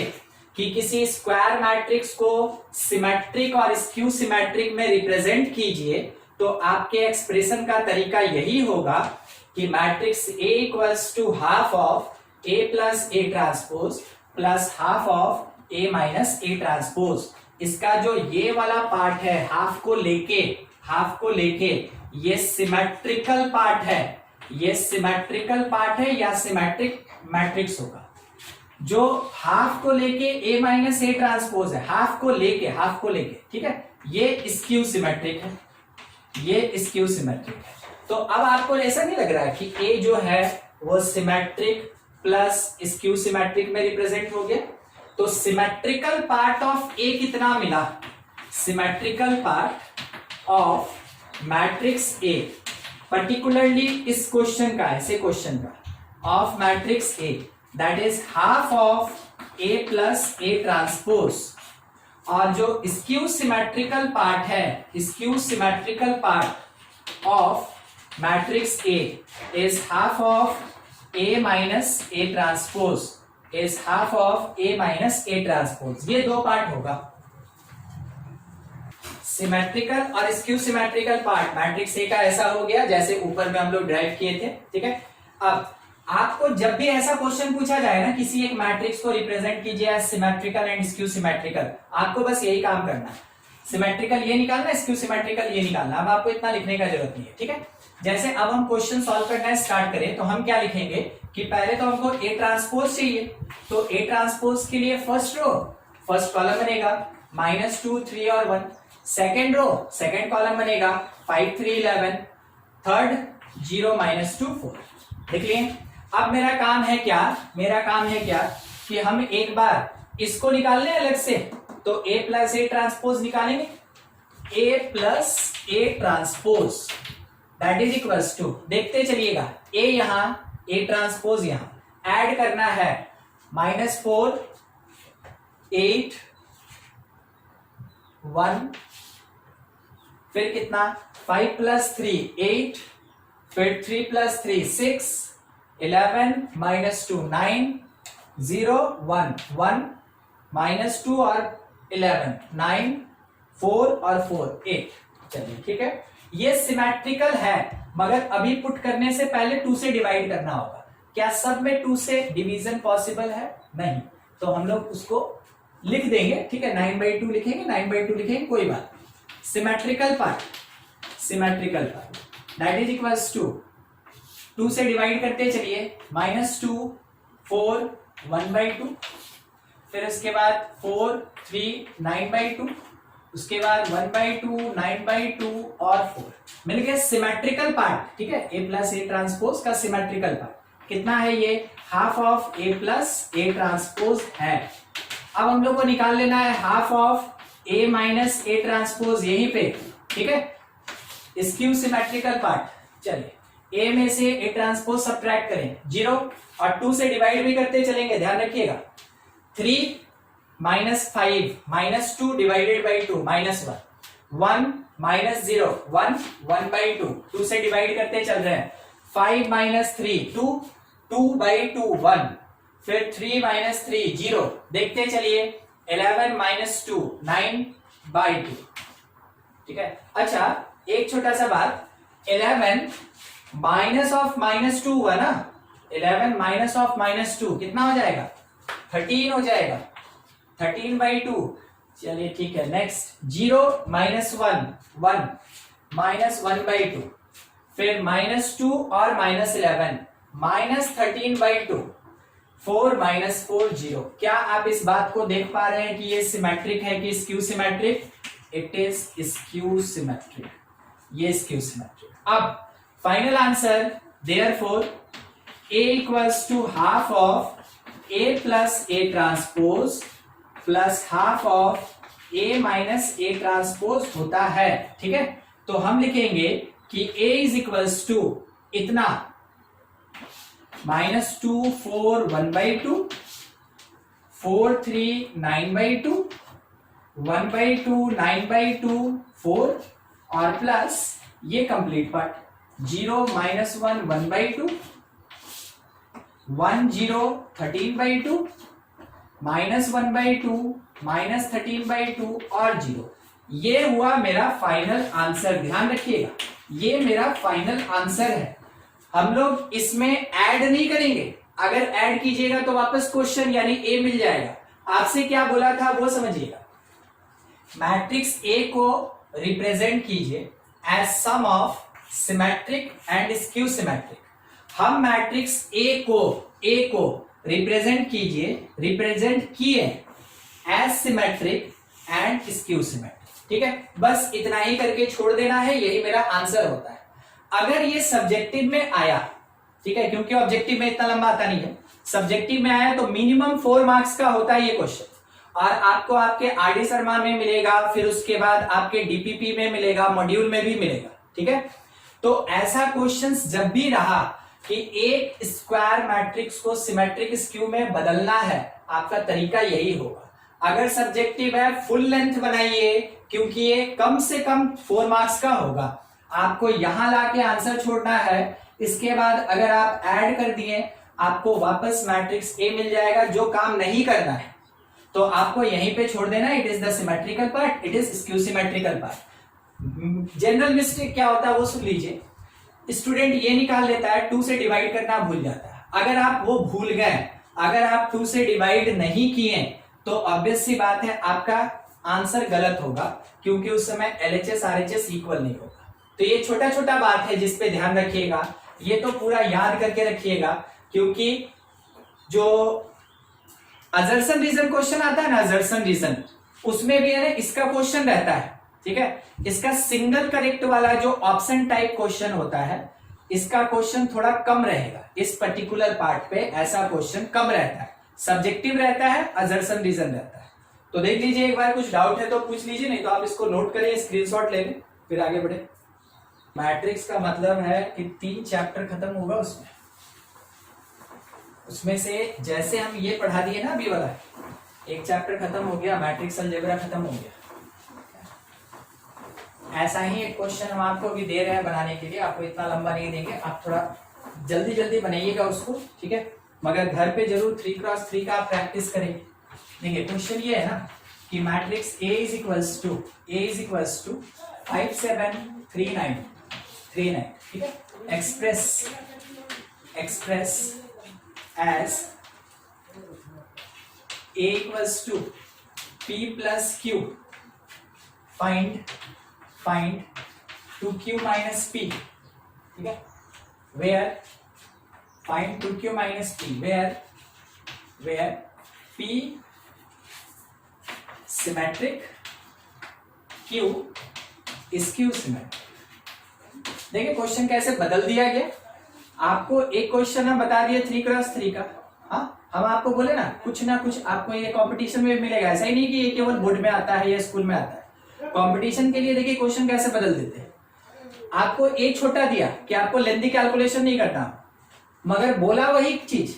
कि किसी स्क्वायर मैट्रिक्स को सिमेट्रिक और स्क्यू सिमेट्रिक में रिप्रेजेंट कीजिए, तो आपके एक्सप्रेशन का तरीका यही होगा कि matrix A equals to half of A plus A transpose plus half of A minus A transpose. इसका जो ये वाला पार्ट है हाफ को लेके ये सिमेट्रिकल पार्ट है, ये सिमेट्रिकल पार्ट है या सिमेट्रिक मैट्रिक्स होगा। जो हाफ को लेके A माइनस A ट्रांसपोज है, हाफ को लेके, ठीक है, ये स्क्यू सिमेट्रिक है, ये स्क्यू सिमेट्रिक है। तो अब आपको ऐसा नहीं लग रहा है कि A जो है वो सिमेट्रिक प्लस स्क्यू सिमेट्रिक में रिप्रेजेंट हो गया? तो सिमेट्रिकल पार्ट ऑफ A कितना मिला? Symmetrical part of matrix A, particularly इस क्वेश्चन का, ऐसे क्वेश्चन का, of matrix A, that is half of A plus A transpose. और जो स्क्यू सिमेट्रिकल पार्ट है, skew symmetrical part of matrix A is half of A minus A transpose, is half of A minus A transpose. ये दो part होगा, symmetrical और skew symmetrical part matrix A का ऐसा हो गया जैसे ऊपर में हम लोग ड्राइव किए थे। ठीक है, अब आपको जब भी ऐसा क्वेश्चन पूछा जाए ना, किसी एक मैट्रिक्स को रिप्रेजेंट कीजिए as symmetrical and skew symmetrical, आपको बस यही काम करना है, सिमेट्रिकल ये निकालना, स्क्यू सिमेट्रिकल ये निकालना। अब आपको इतना लिखने का जरूरत नहीं है। ठीक है, जैसे अब हम क्वेश्चन सॉल्व करना स्टार्ट करें तो हम क्या लिखेंगे कि पहले तो हमको A ट्रांसपोज चाहिए, तो A ट्रांसपोज के लिए फर्स्ट रो, फर्स्ट कॉलम बनेगा -2 3 और 1, सेकेंड रो, सेकेंड कॉलम बनेगा 5 3 11, थर्ड 0 -2 4। देख लिए, अब मेरा काम है क्या कि हम एक बार इसको निकाल लें अलग से, तो A प्लस A ट्रांसपोज निकालेंगे, A plus A transpose that is equals to, देखते चलिएगा, A यहां A ट्रांसपोज यहां ऐड करना है -4 8 1, फिर कितना 5 प्लस 3 8, फिर 3 प्लस 3 6, 11 -2 9, 0 1 1, -2 और 11 9, 4 और 4 8। चलिए ठीक है, ये सिमेट्रिकल है, मगर अभी पुट करने से पहले 2 से डिवाइड करना होगा। क्या सब में 2 से डिवीजन पॉसिबल है? नहीं, तो हम लोग उसको लिख देंगे। ठीक है, 9/2 लिखेंगे, 9/2 लिखेंगे, कोई बात। Symmetrical part that is equals to 2 से डिवाइड करते चलिए, -2 4 1/2, फिर उसके बाद 4 3 9/2, उसके बाद 1/2 9/2 और 4 मिल गया सिमेट्रिकल पार्ट। ठीक है, A प्लस A ट्रांसपोज का सिमेट्रिकल पार्ट कितना है? ये half of A plus A transpose है। अब हम लोग को निकाल लेना है half of A minus A transpose यहीं पे। ठीक है, स्क्यू सिमेट्रिकल पार्ट। चलिए A में से A ट्रांसपोज सब्ट्रैक्ट करें 0 और 2 से डिवाइड भी करते चलेंगे, ध्यान रखिएगा। 3 -5 -2 डिवाइडेड बाई 2 -1 1 -0 1 1/2, 2 से डिवाइड करते चल रहे हैं। 5 -3 2 2/2 1, फिर 3 -3 0, देखते चलिए 11 -2 9/2। ठीक है, अच्छा एक छोटा सा बात, 11 माइनस ऑफ -2 हुआ ना, 11 माइनस ऑफ -2 कितना हो जाएगा? 13 हो जाएगा, 13/2। चलिए ठीक है, नेक्स्ट 0 -1 1 -1/2, फिर -2 और -11 -13/2, 4 -4 0। क्या आप इस बात को देख पा रहे हैं कि ये सिमेट्रिक है कि skew symmetric? It is skew symmetric, ये स्क्यू सिमेट्रिक। अब final answer therefore A equals to half of A plus A transpose plus half of A minus A transpose होता है। ठीक है, तो हम लिखेंगे कि A इज इक्वल्स टू इतना -2 4 1/2 4 3 9/2 1/2 9/2 4 और प्लस ये कंप्लीट पार्ट 0 -1 1/2 1 0 13/2 -1/2 -13/2 और 0। ये हुआ मेरा फाइनल आंसर। ध्यान रखिएगा, ये मेरा फाइनल आंसर है। हम लोग इसमें ऐड नहीं करेंगे, अगर ऐड कीजिएगा तो वापस क्वेश्चन यानी ए मिल जाएगा। आपसे क्या बोला था वो समझिएगा। मैट्रिक्स ए को रिप्रेजेंट कीजिए as sum of symmetric and skew symmetric. हम मैट्रिक्स ए को रिप्रेजेंट किए as symmetric and skew symmetric. ठीक है, बस इतना ही करके छोड़ देना है, यही मेरा आंसर होता है। अगर ये सब्जेक्टिव में आया, ठीक है, क्योंकि ऑब्जेक्टिव में इतना लंबा आता नहीं है, सब्जेक्टिव में आया तो मिनिमम 4 मार्क्स का होता है ये क्वेश्चन, और आपको आपके आरडी शर्मा में मिलेगा, फिर उसके बाद आपके डीपीपी में मिलेगा, मॉड्यूल में भी मिलेगा। ठीक है, तो ऐसा क्वेश्चंस जब भी रहा कि एक स्क्वायर मैट्रिक्स को सिमेट्रिक स्क्यू में बदलना है, आपका तरीका यही होगा। अगर सब्जेक्टिव है फुल लेंथ बनाइए, क्योंकि ये कम से कम 4 मार्क्स का होगा। आपको यहां लाके आंसर छोड़ना है, इसके बाद अगर आप ऐड कर दिए आपको वापस मैट्रिक्स ए मिल जाएगा। जो काम नहीं करना है तो आपको यहीं पे छोड़ देना, it is the symmetrical part, it is skew symmetrical part. General mistake क्या होता है वो सुन लीजिए। स्टूडेंट ये निकाल लेता है 2 से डिवाइड करना भूल जाता है। अगर आप वो भूल गए, अगर आप 2 से डिवाइड नहीं किए तो ऑब्वियस सी बात है आपका आंसर गलत होगा, क्योंकि उस समय LHS RHS इक्वल नहीं होगा। तो ये छोटा छोटा बात है जिस पे ध्यान रखिएगा, ये तो पूरा याद करके रखिएगा, क्योंकि जो अजर्सन रीजन क्वेश्चन आता है ना, अजर्सन रीजन, उसमें भी है ना इसका क्वेश्चन रहता है। ठीक है, इसका सिंगल करेक्ट वाला जो ऑप्शन टाइप क्वेश्चन होता है, इसका क्वेश्चन थोड़ा कम रहेगा। इस पर्टिकुलर पार्ट पे ऐसा क्वेश्चन कम रहता है, सब्जेक्टिव रहता है, अजर्सन रीजन रहता है। तो देख लीजिए, एक बार कुछ डाउट है तो पूछ लीजिए, नहीं तो आप इसको नोट करें, स्क्रीनशॉट ले लें, फिर आगे बढ़े। मैट्रिक्स का मतलब है कि 3 चैप्टर खत्म होगा उसमें से जैसे हम ये पढ़ा दिए ना अभी वाला, एक चैप्टर खत्म हो गया, मैट्रिक्स अलजेब्रा खत्म हो गया। ऐसा ही एक क्वेश्चन हम आपको भी दे रहे हैं बनाने के लिए, आपको इतना लंबा नहीं देंगे, आप थोड़ा जल्दी जल्दी बनाइएगा उसको। ठीक है, मगर घर पे जरूर 3x3 का आप प्रैक्टिस करेंगे। देखिए क्वेश्चन ये है ना कि matrix A is equals to 5 7 3 9 3 9। ठीक है, express as A equals to P plus Q, find 2Q minus P। ठीक है, where find 2Q minus P, where P symmetric, Q skew symmetric। देखिए क्वेश्चन कैसे बदल दिया गया। आपको एक क्वेश्चन हम बता दिए 3x3 का, हाँ, हम आपको बोले ना कुछ आपको ये कंपटीशन में मिलेगा। ऐसा ही नहीं कि ये केवल बोर्ड में आता है या स्कूल में आता है, कंपटीशन के लिए देखिए क्वेश्चन कैसे बदल देते हैं। आपको एक छोटा दिया कि आपको लेंथी कैलकुलेशन नहीं करना, मगर बोला वही चीज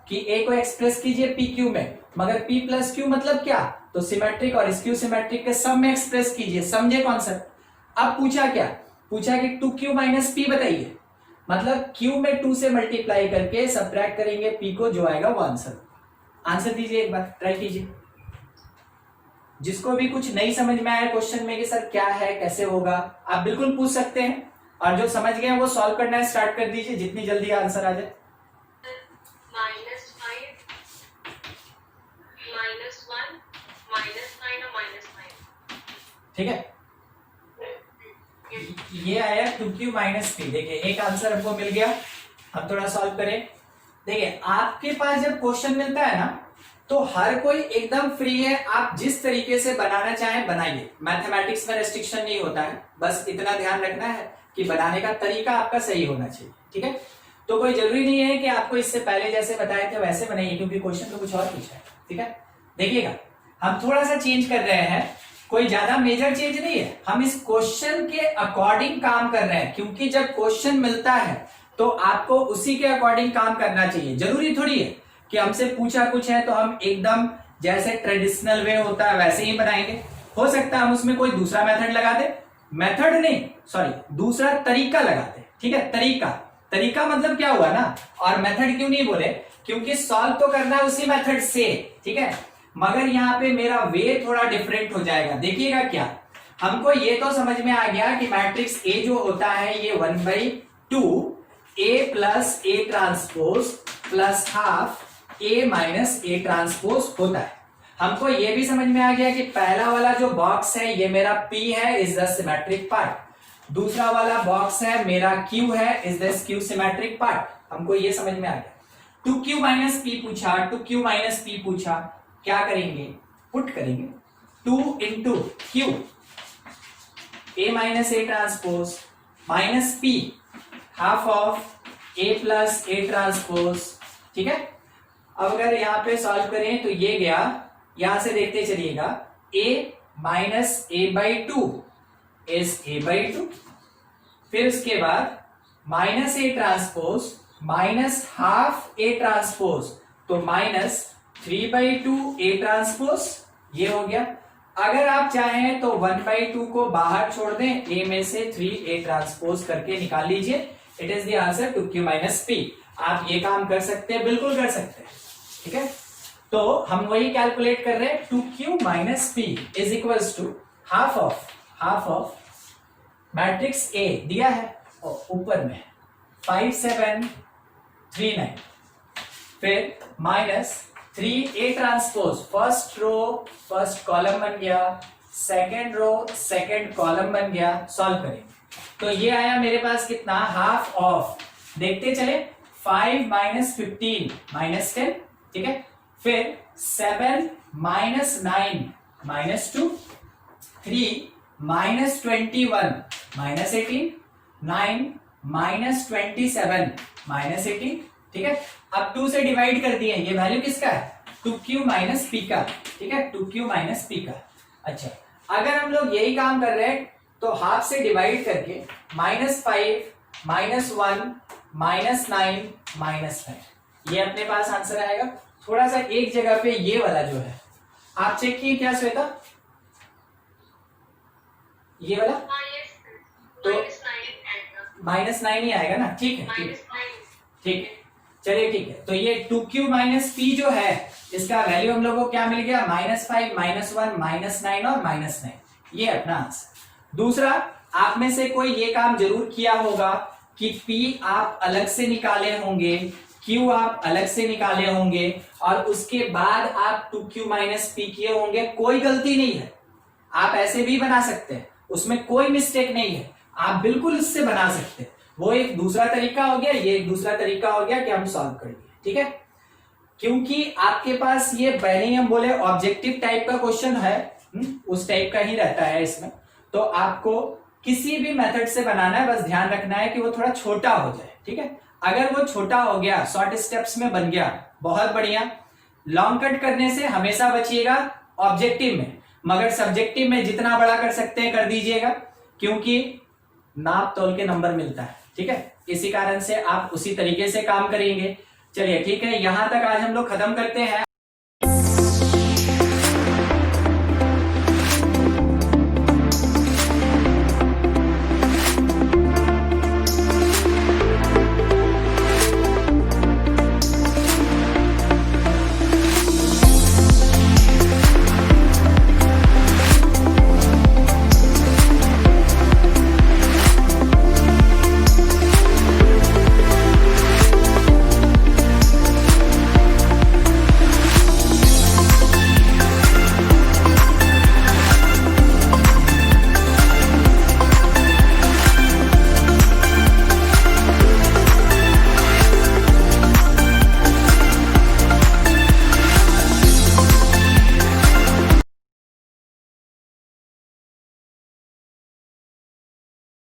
कि ए को एक्सप्रेस कीजिए पी क्यू में, मगर पी प्लस क्यू मतलब क्या, तो सिमेट्रिक और स्क्यू सिमेट्रिक के सम में एक्सप्रेस कीजिए। समझे कॉन्सेप्ट। अब पूछा कि 2Q माइनस पी बताइए, मतलब Q में 2 से मल्टीप्लाई करके सब्ट्रैक्ट करेंगे P को, जो आएगा वो आंसर दीजिए। एक बार ट्राई कीजिए। जिसको भी कुछ नहीं समझ में आया क्वेश्चन में कि सर क्या है कैसे होगा, आप बिल्कुल पूछ सकते हैं, और जो समझ गए वो सॉल्व करना स्टार्ट कर दीजिए, जितनी जल्दी आंसर आ जाए। -5 -1 -9 और -9। ठीक है, ये आया 2Q माइनस P। देखिए एक आंसर हमको मिल गया। हम थोड़ा सॉल्व करें। देखिए आपके पास जब क्वेश्चन मिलता है ना, तो हर कोई एकदम फ्री है, आप जिस तरीके से बनाना चाहें बनाइए। मैथमेटिक्स में रेस्ट्रिक्शन नहीं होता है, बस इतना ध्यान रखना है कि बनाने का तरीका आपका सही होना चाहिए, ठीक है। तो कोई जरूरी नहीं है कि आपको इससे पहले जैसे बताए थे वैसे बनाइए, क्योंकि क्वेश्चन तो कुछ और पूछा है, ठीक है। देखिएगा, हम थोड़ा सा चेंज कर रहे हैं, कोई ज्यादा मेजर चेंज नहीं है, हम इस क्वेश्चन के अकॉर्डिंग काम कर रहे हैं, क्योंकि जब क्वेश्चन मिलता है तो आपको उसी के अकॉर्डिंग काम करना चाहिए। जरूरी थोड़ी है कि हमसे पूछा कुछ है तो हम एकदम जैसे ट्रेडिशनल वे होता है वैसे ही बनाएंगे। हो सकता है हम उसमें कोई दूसरा मेथड लगा दे, मेथड नहीं सॉरी दूसरा तरीका लगा दे, ठीक है। तरीका मतलब क्या हुआ ना, और मेथड क्यों नहीं बोले, क्योंकि सॉल्व तो करना है उसी मेथड से, ठीक है, मगर यहाँ पे मेरा वे थोड़ा डिफरेंट हो जाएगा। देखिएगा क्या, हमको ये तो समझ में आ गया कि मैट्रिक्स ए जो होता है ये 1/2 a plus a transpose plus half a minus a transpose होता है। हमको ये भी समझ में आ गया कि पहला वाला जो बॉक्स है ये मेरा P है, इज द सिमेट्रिक पार्ट। दूसरा वाला बॉक्स है मेरा Q है, is the skew symmetric part. हमको ये समझ में आ गया। 2Q माइनस P पूछा, 2Q माइनस P पूछा, क्या करेंगे, पुट करेंगे 2 into Q A minus a transpose minus P half of A plus a transpose, ठीक है। अब अगर यहाँ पे सॉल्व करें तो ये गया, यहां से देखते चलिएगा, A minus A/2 is A/2, फिर उसके बाद minus a transpose minus half A transpose, तो माइनस 3/2 ए ट्रांसपोज, ये हो गया। अगर आप चाहें तो 1/2 को बाहर छोड़ दें, A में से 3 ए ट्रांसपोज करके निकाल लीजिए, it is the answer 2Q minus P। आप ये काम कर सकते हैं, बिल्कुल कर सकते हैं, ठीक है। तो हम वही कैलकुलेट कर रहे हैं, 2Q minus P is equals to half of matrix A दिया है और ऊपर में 5 7 3 9, फिर minus 3 A transpose, first row first column बन गया, सेकेंड रो सेकेंड कॉलम बन गया। सॉल्व करेंगे तो ये आया मेरे पास कितना, हाफ ऑफ, देखते चले, 5 माइनस 15 माइनस 10, ठीक है। फिर 7 minus 9 minus 2, 3 minus 21 minus 18, 9 minus 27 minus 18, ठीक है। अब 2 से डिवाइड कर दिए, ये वैल्यू किसका है, 2Q माइनस P का, ठीक है, 2Q माइनस P का। अच्छा, अगर हम लोग यही काम कर रहे हैं तो हाफ से डिवाइड करके -5 -1 -9 -9, ये अपने पास आंसर आएगा। थोड़ा सा एक जगह पे ये वाला जो है आप चेक किए क्या श्वेता, ये वाला तो -9 ही आएगा ना, ठीक है, ठीक है, चलिए ठीक है। तो ये 2Q माइनस P जो है इसका वैल्यू हम लोगों को क्या मिल गया, -5 -1 -9 और -9, ये अपना आंसर। दूसरा, आप में से कोई ये काम जरूर किया होगा कि P आप अलग से निकाले होंगे, Q आप अलग से निकाले होंगे और उसके बाद आप 2Q माइनस P किए होंगे। कोई गलती नहीं है, आप ऐसे भी बना सकते हैं, उसमें कोई मिस्टेक नहीं है, आप बिल्कुल उससे बना सकते हैं। वो एक दूसरा तरीका हो गया, ये एक दूसरा तरीका हो गया कि हम सॉल्व कर लिए, ठीक है। क्योंकि आपके पास ये पहले ही हम बोले ऑब्जेक्टिव टाइप का क्वेश्चन है, उस टाइप का ही रहता है इसमें, तो आपको किसी भी मेथड से बनाना है, बस ध्यान रखना है कि वो थोड़ा छोटा हो जाए, ठीक है। अगर वो छोटा हो गया, शॉर्ट स्टेप्स में बन गया, बहुत बढ़िया। लॉन्ग कट करने से हमेशा बचिएगा ऑब्जेक्टिव में, मगर सब्जेक्टिव में जितना बड़ा कर सकते हैं कर दीजिएगा, क्योंकि नाप तोल के नंबर मिलता है, ठीक है। इसी कारण से आप उसी तरीके से काम करेंगे। चलिए ठीक है, यहां तक आज हम लोग खत्म करते हैं।